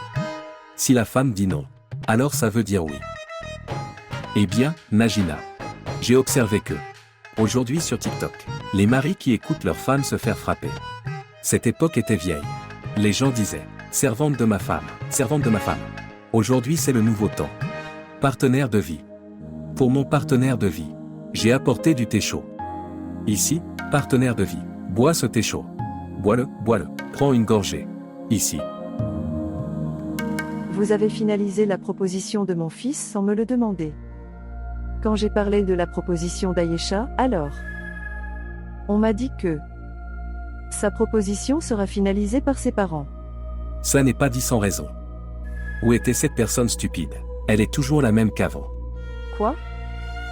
Si la femme dit non, alors ça veut dire oui. Eh bien, Najina, j'ai observé que, aujourd'hui sur TikTok, les maris qui écoutent leurs femmes se faire frapper. Cette époque était vieille. Les gens disaient, servante de ma femme, servante de ma femme. Aujourd'hui c'est le nouveau temps. Partenaire de vie. Pour mon partenaire de vie, j'ai apporté du thé chaud. Ici, partenaire de vie, bois ce thé chaud. Bois-le, bois-le, prends une gorgée. Ici. Vous avez finalisé la proposition de mon fils sans me le demander. Quand j'ai parlé de la proposition d'Ayesha, alors on m'a dit que sa proposition sera finalisée par ses parents. Ça n'est pas dit sans raison. Où était cette personne stupide? Elle est toujours la même qu'avant. Quoi?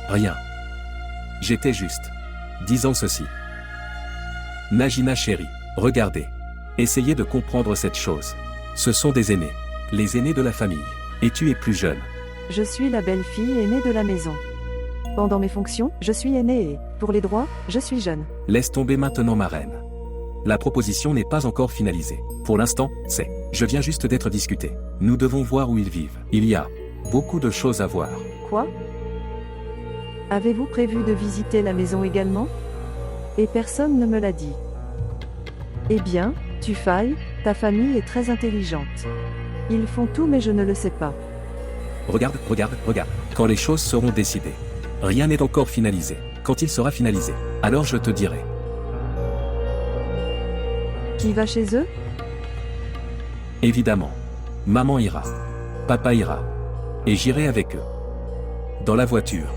Rien. J'étais juste disant ceci. Najina chérie, regardez. Essayez de comprendre cette chose. Ce sont des aînés. Les aînés de la famille. Et tu es plus jeune. Je suis la belle-fille aînée de la maison. Pendant mes fonctions, je suis aînée et, pour les droits, je suis jeune. Laisse tomber maintenant ma reine. La proposition n'est pas encore finalisée. Pour l'instant, je viens juste d'être discuté. Nous devons voir où ils vivent. Il y a beaucoup de choses à voir. Quoi? Avez-vous prévu de visiter la maison également? Et personne ne me l'a dit. Eh bien, tu failles, ta famille est très intelligente. Ils font tout mais je ne le sais pas. Regarde, regarde, regarde. Quand les choses seront décidées. Rien n'est encore finalisé. Quand il sera finalisé, alors je te dirai. Qui va chez eux? Évidemment. Maman ira. Papa ira. Et j'irai avec eux. Dans la voiture.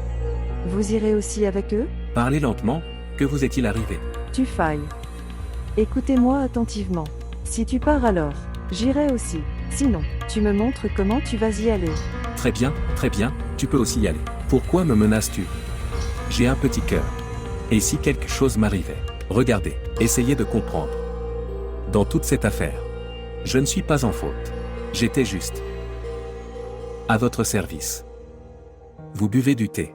Vous irez aussi avec eux? Parlez lentement, que vous est-il arrivé? Tu failles. Écoutez-moi attentivement. Si tu pars alors, j'irai aussi. Sinon, tu me montres comment tu vas y aller. Très bien, tu peux aussi y aller. Pourquoi me menaces-tu? J'ai un petit cœur. Et si quelque chose m'arrivait? Regardez, essayez de comprendre. Dans toute cette affaire, je ne suis pas en faute. J'étais juste à votre service. Vous buvez du thé.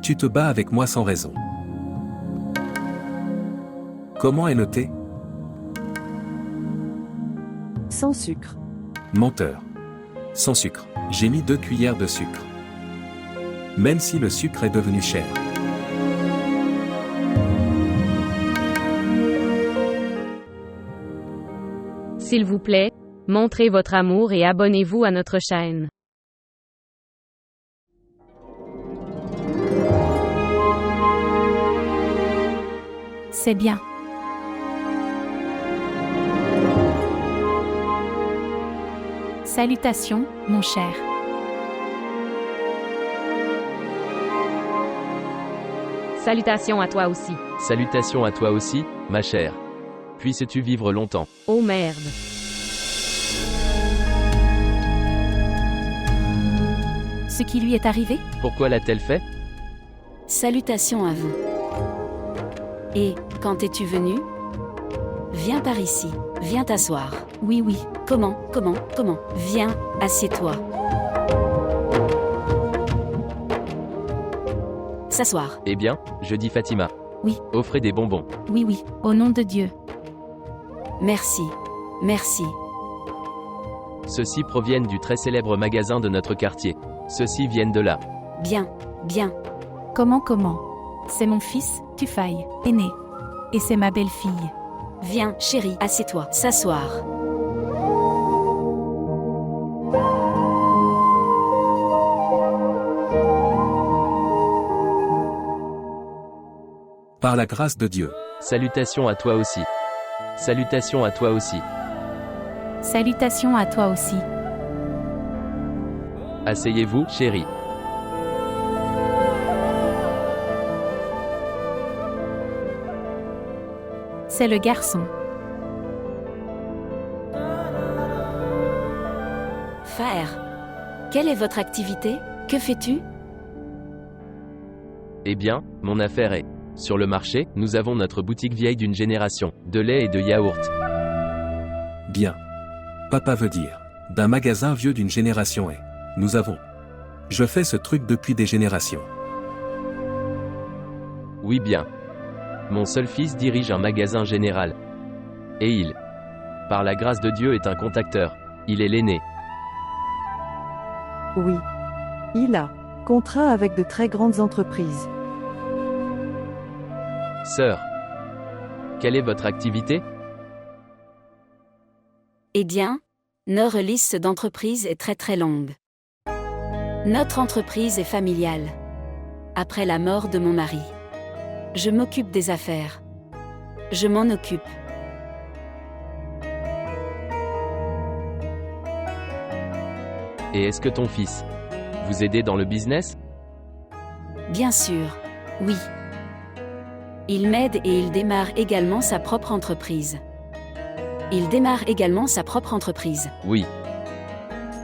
Tu te bats avec moi sans raison. Comment est le thé? Sans sucre. Menteur. Sans sucre. J'ai mis 2 cuillères de sucre. Même si le sucre est devenu cher. S'il vous plaît, montrez votre amour et abonnez-vous à notre chaîne. C'est bien. Salutations, mon cher. Salutations à toi aussi. Salutations à toi aussi, ma chère. Puisses-tu vivre longtemps. Oh merde. Ce qui lui est arrivé? Pourquoi l'a-t-elle fait? Salutations à vous. Et, quand es-tu venu? Viens par ici, viens t'asseoir. Oui, oui. Comment? Viens, assieds-toi. S'asseoir. Eh bien, je dis Fatima. Oui. Offrez des bonbons. Oui, oui, au nom de Dieu. Merci. Merci. Ceux-ci proviennent du très célèbre magasin de notre quartier. Ceux-ci viennent de là. Bien. Comment? C'est mon fils, Tufaï, aîné. Et c'est ma belle-fille. Viens, chérie, assieds-toi. S'asseoir. Par la grâce de Dieu. Salutations à toi aussi. Salutations à toi aussi. Salutations à toi aussi. Asseyez-vous, chérie. C'est le garçon. Frère, quelle est votre activité? Que fais-tu? Eh bien, mon affaire est. Sur le marché, nous avons notre boutique vieille d'une génération, de lait et de yaourt. Bien. Papa veut dire. D'un magasin vieux d'une génération et. Nous avons. Je fais ce truc depuis des générations. Oui bien. Mon seul fils dirige un magasin général. Et il, par la grâce de Dieu, est un contacteur. Il est l'aîné. Oui. Il a contrat avec de très grandes entreprises. Sœur, quelle est votre activité? Eh bien, notre liste d'entreprises est très longue. Notre entreprise est familiale. Après la mort de mon mari, je m'occupe des affaires. Je m'en occupe. Et est-ce que ton fils vous aide dans le business? Bien sûr, oui. Il m'aide et il démarre également sa propre entreprise. Oui.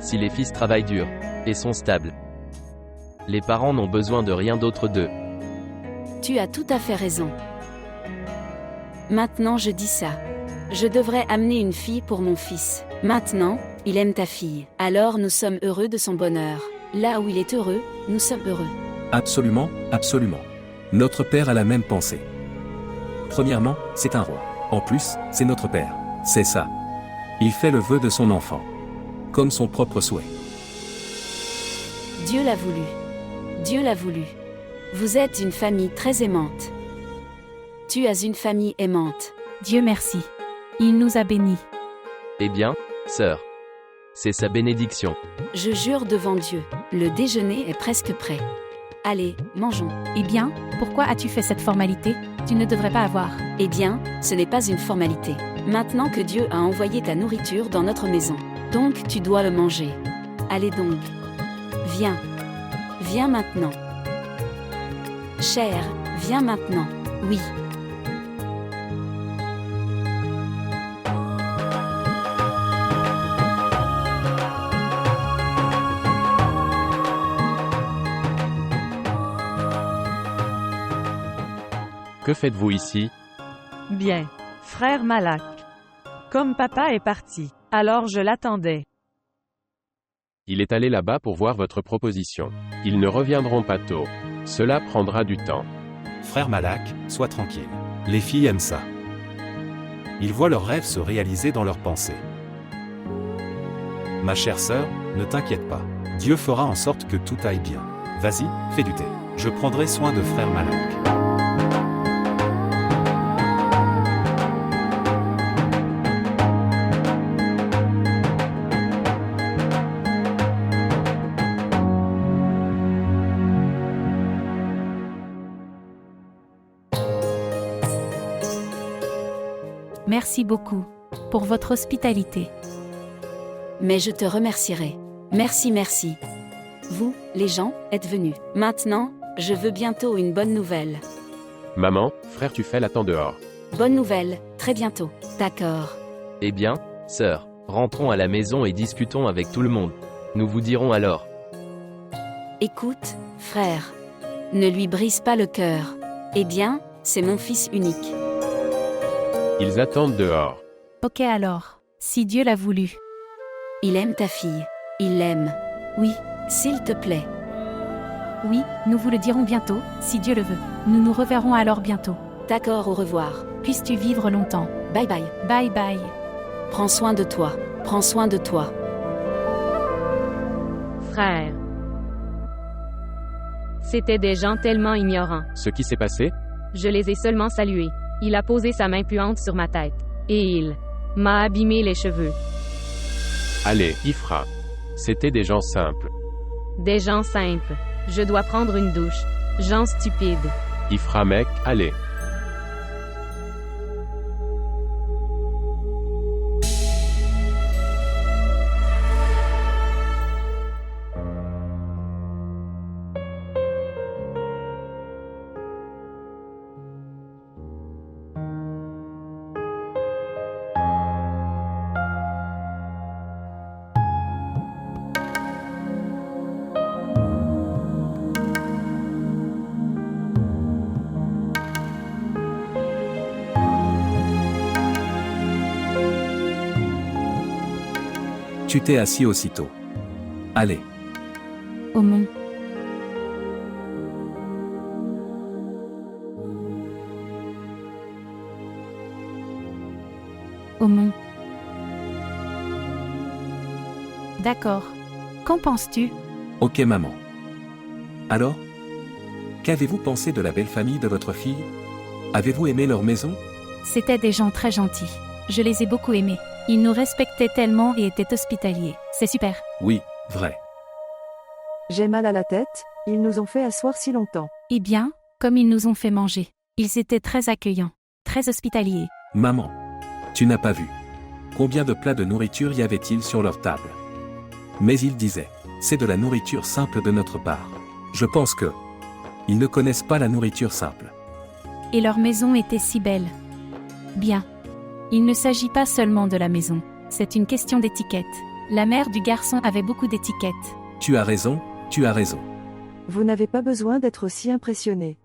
Si les fils travaillent dur et sont stables, les parents n'ont besoin de rien d'autre d'eux. Tu as tout à fait raison. Maintenant je dis ça. Je devrais amener une fille pour mon fils. Maintenant, il aime ta fille. Alors nous sommes heureux de son bonheur. Là où il est heureux, nous sommes heureux. Absolument, absolument. Notre père a la même pensée. Premièrement, c'est un roi. En plus, c'est notre père. C'est ça. Il fait le vœu de son enfant. Comme son propre souhait. Dieu l'a voulu. Dieu l'a voulu. Vous êtes une famille très aimante. Tu as une famille aimante. Dieu merci. Il nous a bénis. Eh bien, sœur, c'est sa bénédiction. Je jure devant Dieu, le déjeuner est presque prêt. Allez, mangeons. Eh bien, pourquoi as-tu fait cette formalité? Tu ne devrais pas avoir. Eh bien, ce n'est pas une formalité. Maintenant que Dieu a envoyé ta nourriture dans notre maison, donc tu dois le manger. Allez donc. Viens. Viens maintenant. Cher, viens maintenant. Oui. Que faites-vous ici? Bien. Frère Malak. Comme papa est parti, alors je l'attendais. Il est allé là-bas pour voir votre proposition. Ils ne reviendront pas tôt. Cela prendra du temps. Frère Malak, sois tranquille. Les filles aiment ça. Ils voient leurs rêves se réaliser dans leurs pensées. Ma chère sœur, ne t'inquiète pas. Dieu fera en sorte que tout aille bien. Vas-y, fais du thé. Je prendrai soin de frère Malak. Merci beaucoup pour votre hospitalité. Mais je te remercierai. Merci, merci. Vous, les gens, êtes venus. Maintenant, je veux bientôt une bonne nouvelle. Maman, frère Tufel attend dehors. Bonne nouvelle, très bientôt. D'accord. Eh bien, sœur, rentrons à la maison et discutons avec tout le monde. Nous vous dirons alors. Écoute, frère. Ne lui brise pas le cœur. Eh bien, c'est mon fils unique. Ils attendent dehors. Ok alors, si Dieu l'a voulu. Il aime ta fille. Il l'aime. Oui, s'il te plaît. Oui, nous vous le dirons bientôt, si Dieu le veut. Nous nous reverrons alors bientôt. D'accord, au revoir. Puisses-tu vivre longtemps. Bye bye. Bye bye. Prends soin de toi. Prends soin de toi. Frère. C'étaient des gens tellement ignorants. Ce qui s'est passé? Je les ai seulement salués. Il a posé sa main puante sur ma tête. Et il m'a abîmé les cheveux. Allez, Ifra. C'étaient des gens simples. Des gens simples. Je dois prendre une douche. Gens stupides. Ifra mec, allez. Tu t'es assis aussitôt. Allez. Aumont. Aumont. D'accord. Qu'en penses-tu? Ok maman. Alors? Qu'avez-vous pensé de la belle famille de votre fille? Avez-vous aimé leur maison? C'étaient des gens très gentils. Je les ai beaucoup aimés. Ils nous respectaient tellement et étaient hospitaliers. C'est super. Oui, vrai. J'ai mal à la tête, ils nous ont fait asseoir si longtemps. Eh bien, comme ils nous ont fait manger. Ils étaient très accueillants, très hospitaliers. Maman. Tu n'as pas vu. Combien de plats de nourriture y avait-il sur leur table? Mais ils disaient, c'est de la nourriture simple de notre part. Je pense que ils ne connaissent pas la nourriture simple. Et leur maison était si belle. Bien. Il ne s'agit pas seulement de la maison. C'est une question d'étiquette. La mère du garçon avait beaucoup d'étiquettes. Tu as raison, tu as raison. Vous n'avez pas besoin d'être aussi impressionné.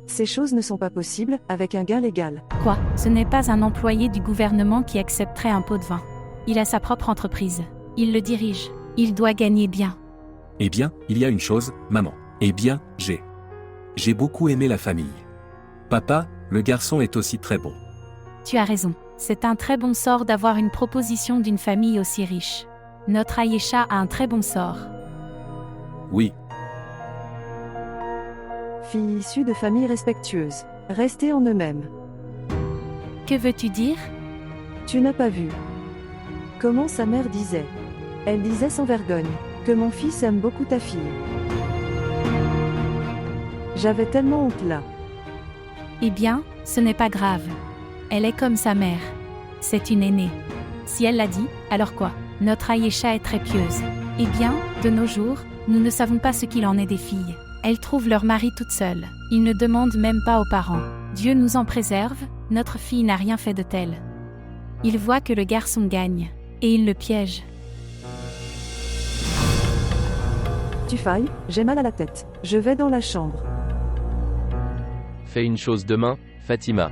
Ces choses ne sont pas possibles avec un gain légal. Quoi? Ce n'est pas un employé du gouvernement qui accepterait un pot de vin. Il a sa propre entreprise. Il le dirige. Il doit gagner bien. Eh bien, il y a une chose, maman. Eh bien, j'ai beaucoup aimé la famille. Papa, le garçon est aussi très bon. Tu as raison. C'est un très bon sort d'avoir une proposition d'une famille aussi riche. Notre Aïcha a un très bon sort. Oui. Filles issues de familles respectueuses. Restez en eux-mêmes. Que veux-tu dire? Tu n'as pas vu. Comment sa mère disait. Elle disait sans vergogne que mon fils aime beaucoup ta fille. J'avais tellement honte là. Eh bien, ce n'est pas grave. Elle est comme sa mère. C'est une aînée. Si elle l'a dit, alors quoi? Notre Aïcha est très pieuse. Eh bien, de nos jours, nous ne savons pas ce qu'il en est des filles. Elles trouvent leur mari toutes seules. Ils ne demandent même pas aux parents. Dieu nous en préserve, notre fille n'a rien fait de tel. Il voit que le garçon gagne. Et il le piège. Tu failles, j'ai mal à la tête. Je vais dans la chambre. Fais une chose demain, Fatima.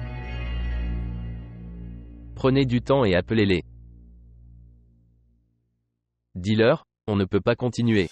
Prenez du temps et appelez-les. Dis-leur, on ne peut pas continuer.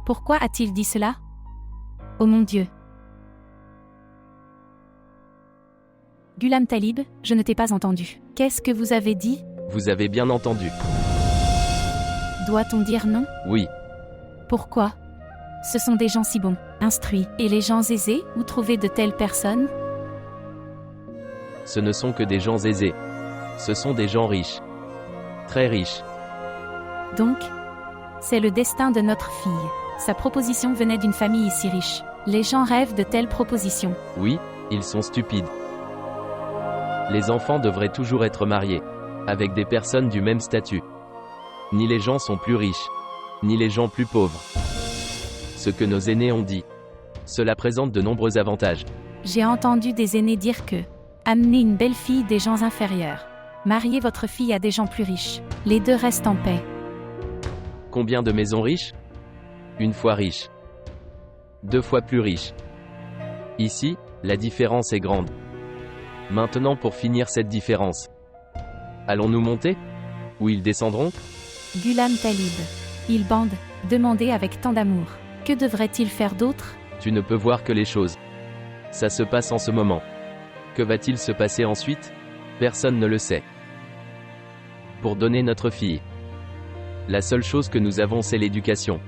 Pourquoi a-t-il dit cela? Oh mon Dieu! Ghulam Talib, je ne t'ai pas entendu. Qu'est-ce que vous avez dit? Vous avez bien entendu. Doit-on dire non? Oui. Pourquoi? Ce sont des gens si bons, instruits. Et les gens aisés, où trouver de telles personnes? Ce ne sont que des gens aisés. Ce sont des gens riches. Très riches. Donc, c'est le destin de notre fille. Sa proposition venait d'une famille si riche. Les gens rêvent de telles propositions. Oui, ils sont stupides. Les enfants devraient toujours être mariés. Avec des personnes du même statut. Ni les gens sont plus riches. Ni les gens plus pauvres. Ce que nos aînés ont dit. Cela présente de nombreux avantages. J'ai entendu des aînés dire que amenez une belle fille des gens inférieurs. Mariez votre fille à des gens plus riches. Les deux restent en paix. Combien de maisons riches? Une fois riche. 2 fois plus riche. Ici, la différence est grande. Maintenant pour finir cette différence. Allons-nous monter? Ou ils descendront? Ghulam Talib. Ils bandent, demandez avec tant d'amour. Que devrait-il faire d'autre? Tu ne peux voir que les choses. Ça se passe en ce moment. Que va-t-il se passer ensuite? Personne ne le sait. Pour donner notre fille. La seule chose que nous avons, c'est l'éducation.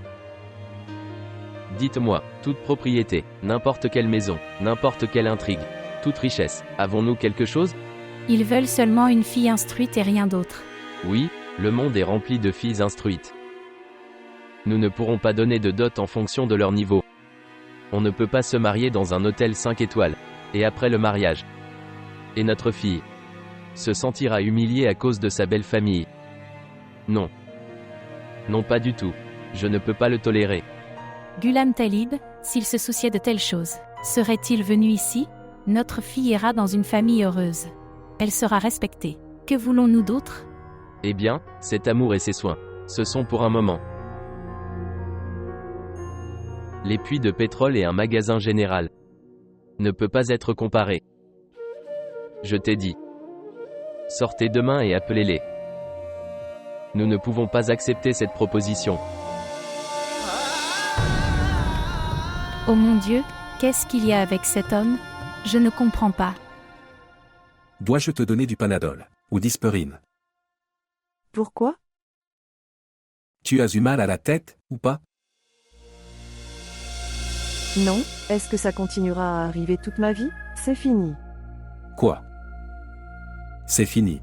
Dites-moi, toute propriété, n'importe quelle maison, n'importe quelle intrigue, toute richesse, avons-nous quelque chose? Ils veulent seulement une fille instruite et rien d'autre. Oui, le monde est rempli de filles instruites. Nous ne pourrons pas donner de dot en fonction de leur niveau. On ne peut pas se marier dans un hôtel 5 étoiles. Et après le mariage. Et notre fille se sentira humiliée à cause de sa belle famille. Non. Non, pas du tout. Je ne peux pas le tolérer. Ghulam Talib, s'il se souciait de telles choses, serait-il venu ici? Notre fille ira dans une famille heureuse. Elle sera respectée. Que voulons-nous d'autre? Eh bien, cet amour et ses soins, ce sont pour un moment. Les puits de pétrole et un magasin général ne peut pas être comparé. Je t'ai dit. Sortez demain et appelez-les. Nous ne pouvons pas accepter cette proposition. Oh mon Dieu, qu'est-ce qu'il y a avec cet homme? Je ne comprends pas. Dois-je te donner du Panadol ou Dispirine? Pourquoi? Tu as eu mal à la tête, ou pas? Non, est-ce que ça continuera à arriver toute ma vie? C'est fini. Quoi? C'est fini.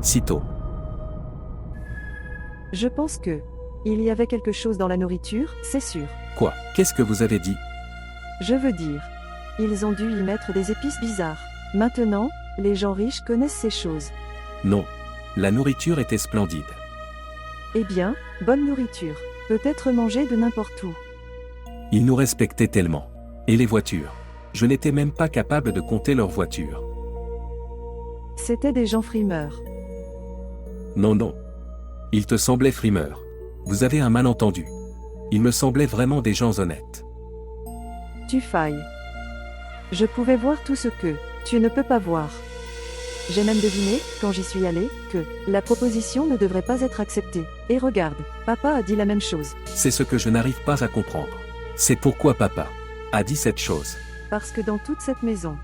Sitôt. Je pense que il y avait quelque chose dans la nourriture, c'est sûr. Quoi? Qu'est-ce que vous avez dit? Je veux dire, ils ont dû y mettre des épices bizarres. Maintenant, les gens riches connaissent ces choses. Non. La nourriture était splendide. Eh bien, bonne nourriture. Peut-être manger de n'importe où. Ils nous respectaient tellement. Et les voitures? Je n'étais même pas capable de compter leurs voitures. C'étaient des gens frimeurs. Non, non. Ils te semblaient frimeurs. Vous avez un malentendu. Ils me semblaient vraiment des gens honnêtes. Tu failles. Je pouvais voir tout ce que tu ne peux pas voir. J'ai même deviné, quand j'y suis allé, que la proposition ne devrait pas être acceptée. Et regarde, papa a dit la même chose. C'est ce que je n'arrive pas à comprendre. C'est pourquoi papa a dit cette chose. Parce que dans toute cette maison,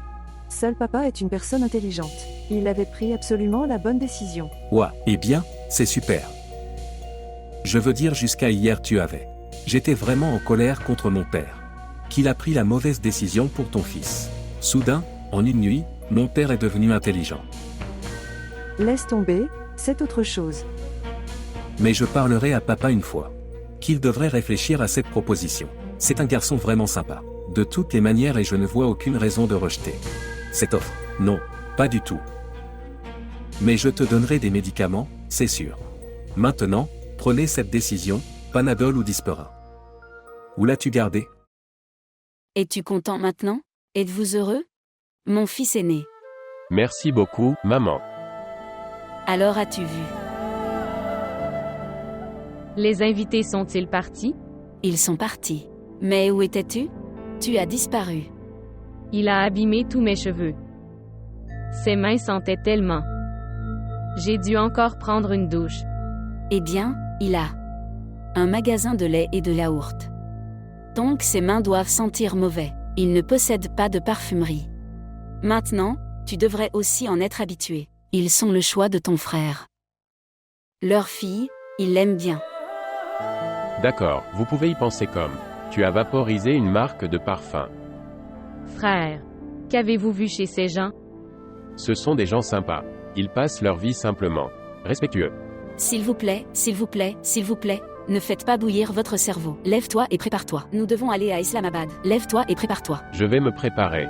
seul papa est une personne intelligente. Il avait pris absolument la bonne décision. Ouah, eh bien, c'est super. Je veux dire, jusqu'à hier tu avais. J'étais vraiment en colère contre mon père. Qu'il a pris la mauvaise décision pour ton fils. Soudain, en une nuit, mon père est devenu intelligent. Laisse tomber, c'est autre chose. Mais je parlerai à papa une fois. Qu'il devrait réfléchir à cette proposition. C'est un garçon vraiment sympa. De toutes les manières, et je ne vois aucune raison de rejeter cette offre. Non, pas du tout. Mais je te donnerai des médicaments, c'est sûr. Maintenant, prenez cette décision, Panadol ou Dispirine. Où l'as-tu gardé? Es-tu content maintenant? Êtes-vous heureux? Mon fils est né. Merci beaucoup, maman. Alors as-tu vu? Les invités sont-ils partis? Ils sont partis. Mais où étais-tu? Tu as disparu. Il a abîmé tous mes cheveux. Ses mains sentaient tellement. J'ai dû encore prendre une douche. Eh bien, il a un magasin de lait et de yaourt. Donc ses mains doivent sentir mauvais. Il ne possède pas de parfumerie. Maintenant, tu devrais aussi en être habitué. Ils sont le choix de ton frère. Leur fille, il l'aime bien. D'accord, vous pouvez y penser comme. Tu as vaporisé une marque de parfum. Frère, qu'avez-vous vu chez ces gens? Ce sont des gens sympas. Ils passent leur vie simplement. Respectueux. S'il vous plaît, s'il vous plaît, s'il vous plaît, ne faites pas bouillir votre cerveau. Lève-toi et prépare-toi. Nous devons aller à Islamabad. Lève-toi et prépare-toi. Je vais me préparer.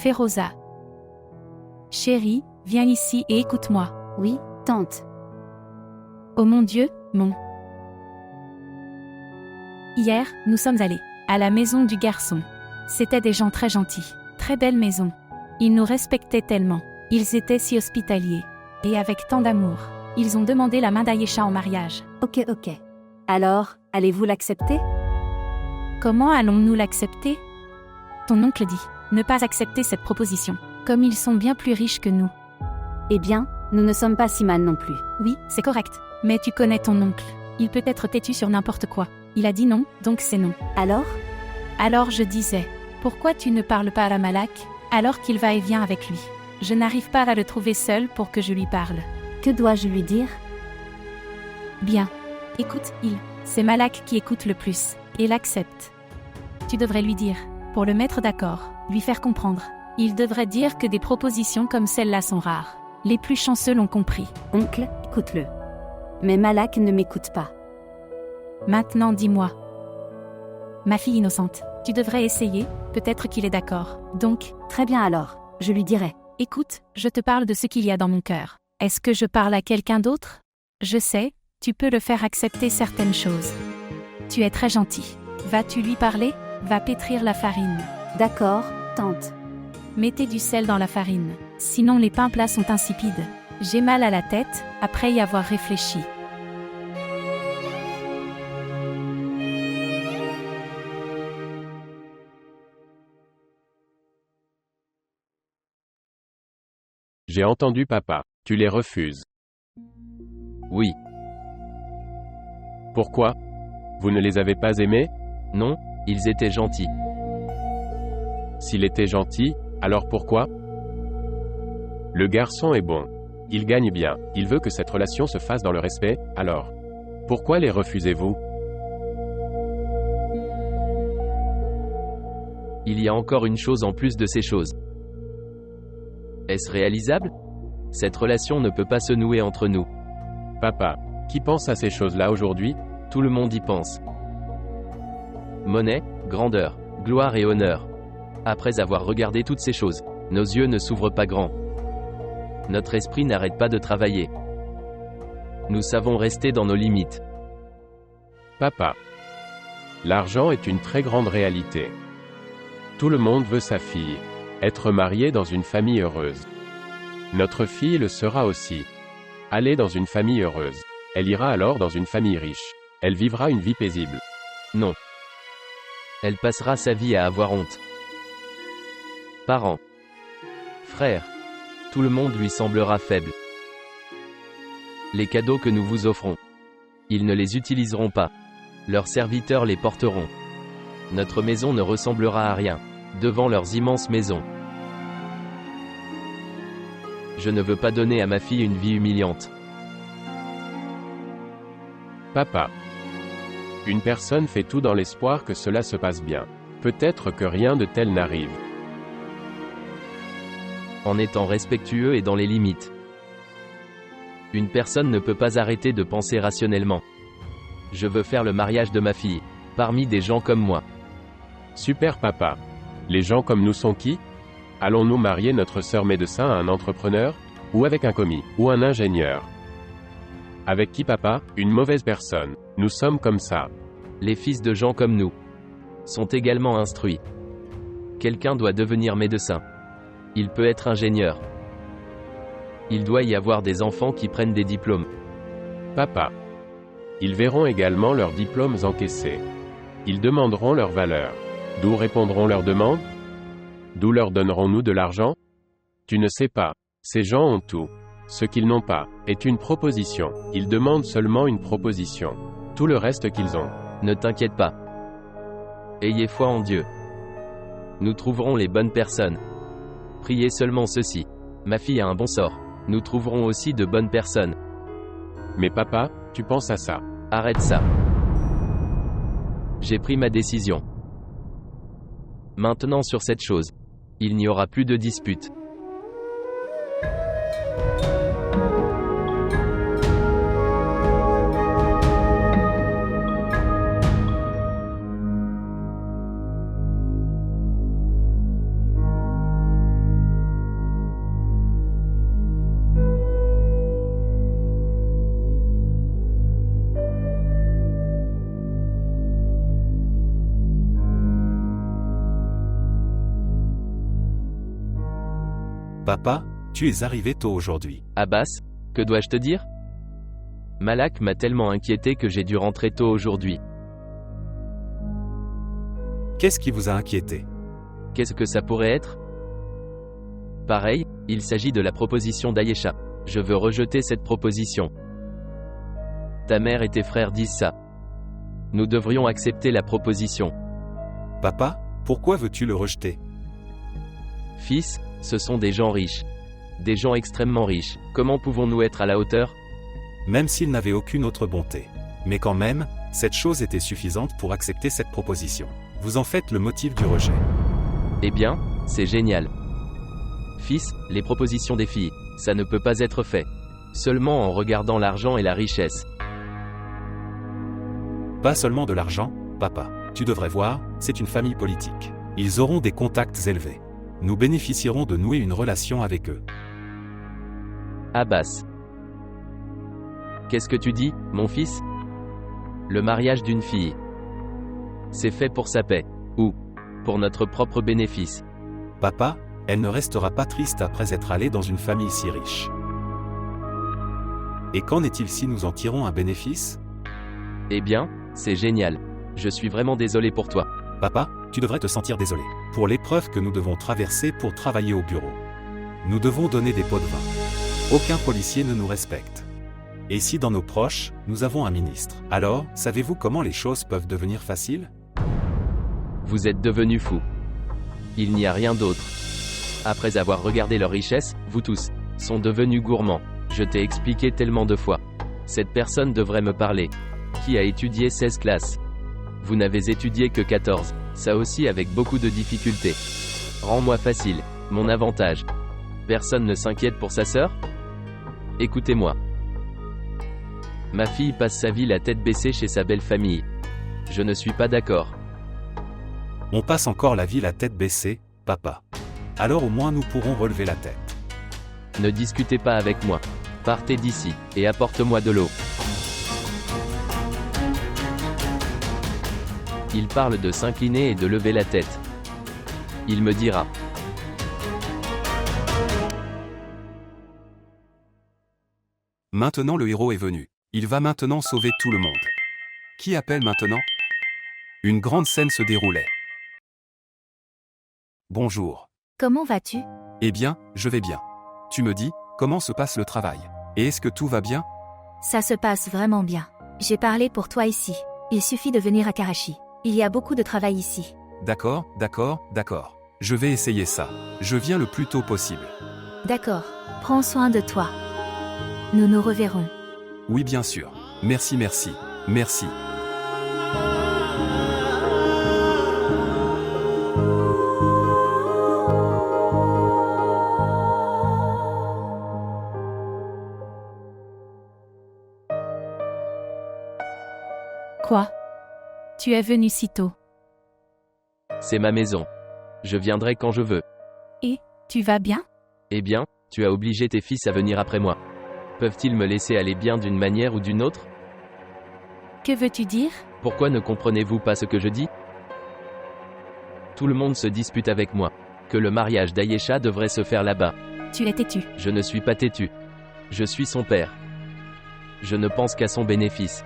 Féroza. Chérie, viens ici et écoute-moi. Oui, tante. Oh mon Dieu, mon. Hier, nous sommes allés à la maison du garçon. C'étaient des gens très gentils, très belle maison. Ils nous respectaient tellement. Ils étaient si hospitaliers. Et avec tant d'amour. Ils ont demandé la main d'Aïcha en mariage. Ok. Alors, allez-vous l'accepter? Comment allons-nous l'accepter? Ton oncle dit ne pas accepter cette proposition, comme ils sont bien plus riches que nous. Eh bien, nous ne sommes pas si mal non plus. Oui, c'est correct. Mais tu connais ton oncle. Il peut être têtu sur n'importe quoi. Il a dit non, donc c'est non. Alors je disais, pourquoi tu ne parles pas à Malak, alors qu'il va et vient avec lui? Je n'arrive pas à le trouver seul pour que je lui parle. Que dois-je lui dire? Bien. Écoute, c'est Malak qui écoute le plus, et l'accepte. Tu devrais lui dire, pour le mettre d'accord, lui faire comprendre. Il devrait dire que des propositions comme celle-là sont rares. Les plus chanceux l'ont compris. Oncle, écoute-le. Mais Malak ne m'écoute pas. Maintenant dis-moi. Ma fille innocente, tu devrais essayer, peut-être qu'il est d'accord. Donc, très bien alors, je lui dirai. Écoute, je te parle de ce qu'il y a dans mon cœur. Est-ce que je parle à quelqu'un d'autre? Je sais, tu peux le faire accepter certaines choses. Tu es très gentil. Vas-tu lui parler? Va pétrir la farine. D'accord, tante. Mettez du sel dans la farine, sinon les pains plats sont insipides. J'ai mal à la tête, après y avoir réfléchi. J'ai entendu papa. Tu les refuses. Oui. Pourquoi? Vous ne les avez pas aimés? Non, ils étaient gentils. S'il était gentil, alors pourquoi? Le garçon est bon. Il gagne bien. Il veut que cette relation se fasse dans le respect, alors. Pourquoi les refusez-vous? Il y a encore une chose en plus de ces choses. Est-ce réalisable? Cette relation ne peut pas se nouer entre nous. Papa, qui pense à ces choses-là aujourd'hui? Tout le monde y pense. Monnaie, grandeur, gloire et honneur. Après avoir regardé toutes ces choses, nos yeux ne s'ouvrent pas grand. Notre esprit n'arrête pas de travailler. Nous savons rester dans nos limites. Papa, l'argent est une très grande réalité. Tout le monde veut sa fille. Être mariée dans une famille heureuse. Notre fille le sera aussi. Aller dans une famille heureuse. Elle ira alors dans une famille riche. Elle vivra une vie paisible. Non. Elle passera sa vie à avoir honte. Parents. Frères. Tout le monde lui semblera faible. Les cadeaux que nous vous offrons. Ils ne les utiliseront pas. Leurs serviteurs les porteront. Notre maison ne ressemblera à rien devant leurs immenses maisons. Je ne veux pas donner à ma fille une vie humiliante. Papa. Une personne fait tout dans l'espoir que cela se passe bien. Peut-être que rien de tel n'arrive. En étant respectueux et dans les limites. Une personne ne peut pas arrêter de penser rationnellement. Je veux faire le mariage de ma fille, parmi des gens comme moi. Super papa. Les gens comme nous sont qui? Allons-nous marier notre sœur médecin à un entrepreneur? Ou avec un commis? Ou un ingénieur? Avec qui papa? Une mauvaise personne. Nous sommes comme ça. Les fils de gens comme nous sont également instruits. Quelqu'un doit devenir médecin. Il peut être ingénieur. Il doit y avoir des enfants qui prennent des diplômes. Papa. Ils verront également leurs diplômes encaissés. Ils demanderont leur valeur. D'où répondront leurs demandes? D'où leur donnerons-nous de l'argent? Tu ne sais pas. Ces gens ont tout. Ce qu'ils n'ont pas est une proposition. Ils demandent seulement une proposition. Tout le reste qu'ils ont. Ne t'inquiète pas. Ayez foi en Dieu. Nous trouverons les bonnes personnes. Priez seulement ceci. Ma fille a un bon sort. Nous trouverons aussi de bonnes personnes. Mais papa, tu penses à ça. Arrête ça. J'ai pris ma décision. Maintenant sur cette chose. Il n'y aura plus de dispute. Papa, tu es arrivé tôt aujourd'hui. Abbas, que dois-je te dire? Malak m'a tellement inquiété que j'ai dû rentrer tôt aujourd'hui. Qu'est-ce qui vous a inquiété? Qu'est-ce que ça pourrait être? Pareil, il s'agit de la proposition d'Ayesha. Je veux rejeter cette proposition. Ta mère et tes frères disent ça. Nous devrions accepter la proposition. Papa, pourquoi veux-tu le rejeter? Fils, ce sont des gens riches. Des gens extrêmement riches. Comment pouvons-nous être à la hauteur? Même s'ils n'avaient aucune autre bonté. Mais quand même, cette chose était suffisante pour accepter cette proposition. Vous en faites le motif du rejet. Eh bien, c'est génial. Fils, les propositions des filles, ça ne peut pas être fait. Seulement en regardant l'argent et la richesse. Pas seulement de l'argent, papa. Tu devrais voir, c'est une famille politique. Ils auront des contacts élevés. Nous bénéficierons de nouer une relation avec eux. Abbas. Qu'est-ce que tu dis, mon fils? Le mariage d'une fille. C'est fait pour sa paix. Ou pour notre propre bénéfice. Papa, elle ne restera pas triste après être allée dans une famille si riche. Et qu'en est-il si nous en tirons un bénéfice? Eh bien, c'est génial. Je suis vraiment désolé pour toi. Papa, tu devrais te sentir désolé. Pour l'épreuve que nous devons traverser pour travailler au bureau. Nous devons donner des pots de vin. Aucun policier ne nous respecte. Et si dans nos proches, nous avons un ministre, alors, savez-vous comment les choses peuvent devenir faciles? Vous êtes devenus fous. Il n'y a rien d'autre. Après avoir regardé leur richesse, vous tous sont devenus gourmands. Je t'ai expliqué tellement de fois. Cette personne devrait me parler. Qui a étudié 16 classes? Vous n'avez étudié que 14. Ça aussi avec beaucoup de difficultés. Rends-moi facile. Mon avantage. Personne ne s'inquiète pour sa sœur? Écoutez-moi. Ma fille passe sa vie la tête baissée chez sa belle famille. Je ne suis pas d'accord. On passe encore la vie la tête baissée, papa. Alors au moins nous pourrons relever la tête. Ne discutez pas avec moi. Partez d'ici, et apporte-moi de l'eau. Il parle de s'incliner et de lever la tête. Il me dira. Maintenant le héros est venu. Il va maintenant sauver tout le monde. Qui appelle maintenant? Une grande scène se déroulait. Bonjour. Comment vas-tu? Eh bien, je vais bien. Tu me dis, comment se passe le travail? Et est-ce que tout va bien? Ça se passe vraiment bien. J'ai parlé pour toi ici. Il suffit de venir à Karachi. Il y a beaucoup de travail ici. D'accord, d'accord, d'accord. Je vais essayer ça. Je viens le plus tôt possible. D'accord. Prends soin de toi. Nous nous reverrons. Oui, bien sûr. Merci, merci. Merci. Quoi? Tu es venu si tôt. C'est ma maison. Je viendrai quand je veux. Et, tu vas bien? Eh bien, tu as obligé tes fils à venir après moi. Peuvent-ils me laisser aller bien d'une manière ou d'une autre? Que veux-tu dire? Pourquoi ne comprenez-vous pas ce que je dis? Tout le monde se dispute avec moi. Que le mariage d'Ayesha devrait se faire là-bas. Tu es têtu. Je ne suis pas têtu. Je suis son père. Je ne pense qu'à son bénéfice.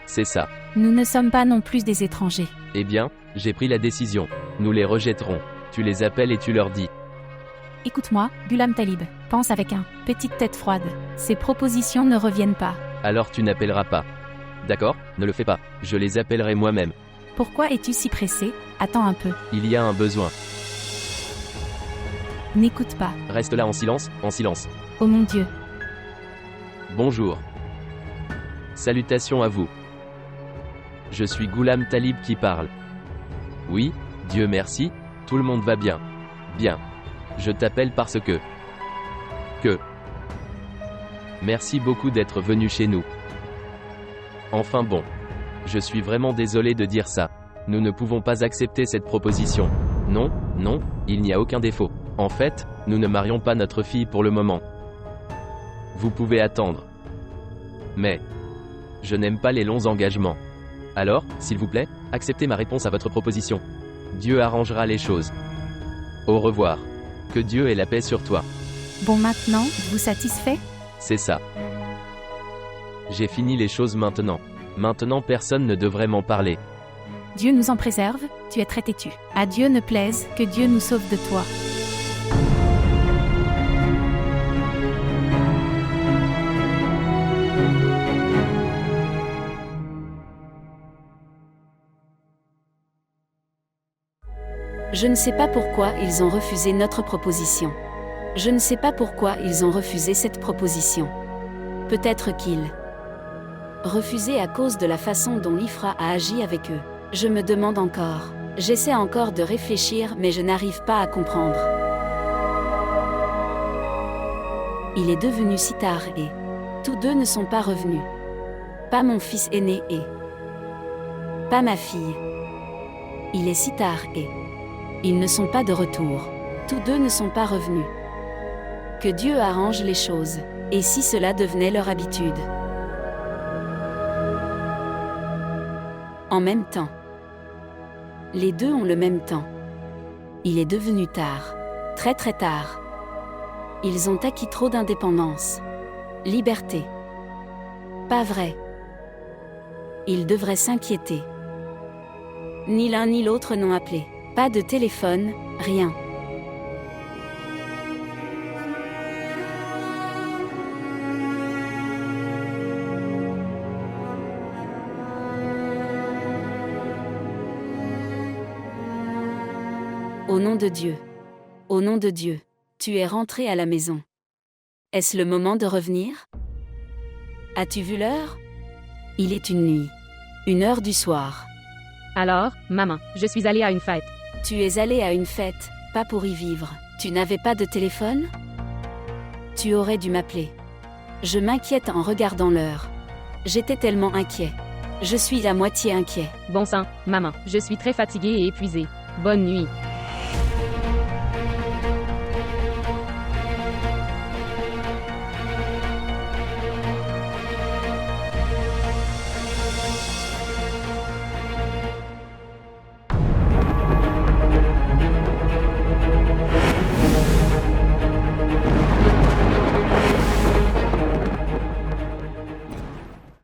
C'est ça. Nous ne sommes pas non plus des étrangers. Eh bien, j'ai pris la décision. Nous les rejetterons. Tu les appelles et tu leur dis. Écoute-moi, Ghulam Talib. Pense avec un petite tête froide. Ces propositions ne reviennent pas. Alors tu n'appelleras pas. D'accord? Ne le fais pas. Je les appellerai moi-même. Pourquoi es-tu si pressé? Attends un peu. Il y a un besoin. N'écoute pas. Reste là en silence, en silence. Oh mon Dieu. Bonjour. Salutations à vous. Je suis Ghulam Talib qui parle. Oui, Dieu merci, tout le monde va bien. Bien. Je t'appelle parce que... Merci beaucoup d'être venu chez nous. Enfin bon. Je suis vraiment désolé de dire ça. Nous ne pouvons pas accepter cette proposition. Non, non, il n'y a aucun défaut. En fait, nous ne marions pas notre fille pour le moment. Vous pouvez attendre. Mais... je n'aime pas les longs engagements. Alors, s'il vous plaît, acceptez ma réponse à votre proposition. Dieu arrangera les choses. Au revoir. Que Dieu ait la paix sur toi. Bon, maintenant, vous satisfait? C'est ça. J'ai fini les choses maintenant. Maintenant personne ne devrait m'en parler. Dieu nous en préserve, tu es très têtu. À Dieu ne plaise, que Dieu nous sauve de toi. Je ne sais pas pourquoi ils ont refusé notre proposition. Je ne sais pas pourquoi ils ont refusé cette proposition. Peut-être qu'ils refusaient à cause de la façon dont l'IFRA a agi avec eux. Je me demande encore. J'essaie encore de réfléchir mais je n'arrive pas à comprendre. Il est devenu si tard et tous deux ne sont pas revenus. Pas mon fils aîné et pas ma fille. Il est si tard et ils ne sont pas de retour. Tous deux ne sont pas revenus. Que Dieu arrange les choses. Et si cela devenait leur habitude? En même temps. Les deux ont le même temps. Il est devenu tard. Très très tard. Ils ont acquis trop d'indépendance. Liberté. Pas vrai. Ils devraient s'inquiéter. Ni l'un ni l'autre n'ont appelé. Pas de téléphone, rien. Au nom de Dieu. Au nom de Dieu, tu es rentré à la maison. Est-ce le moment de revenir? As-tu vu l'heure? Il est une nuit. 1h du soir. Alors, maman, je suis allée à une fête. Tu es allé à une fête, pas pour y vivre. Tu n'avais pas de téléphone? Tu aurais dû m'appeler. Je m'inquiète en regardant l'heure. J'étais tellement inquiet. Je suis à moitié inquiet. Bon sang, maman, je suis très fatiguée et épuisée. Bonne nuit.